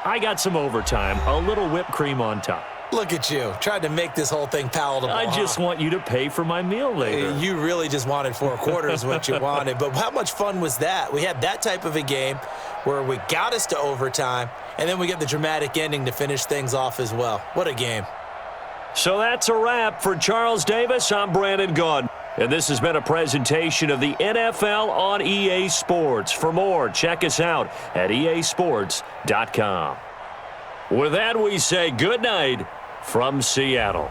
I got some overtime, a little whipped cream on top. Look at you, trying to make this whole thing palatable. I just want you to pay for my meal later. You really just wanted 4 quarters what you wanted, but how much fun was that? We had that type of a game where we got us to overtime, and then we get the dramatic ending to finish things off as well. What a game. So that's a wrap. For Charles Davis, I'm Brandon Gaudin. And this has been a presentation of the NFL on EA Sports. For more, check us out at easports.com. With that, we say good night from Seattle.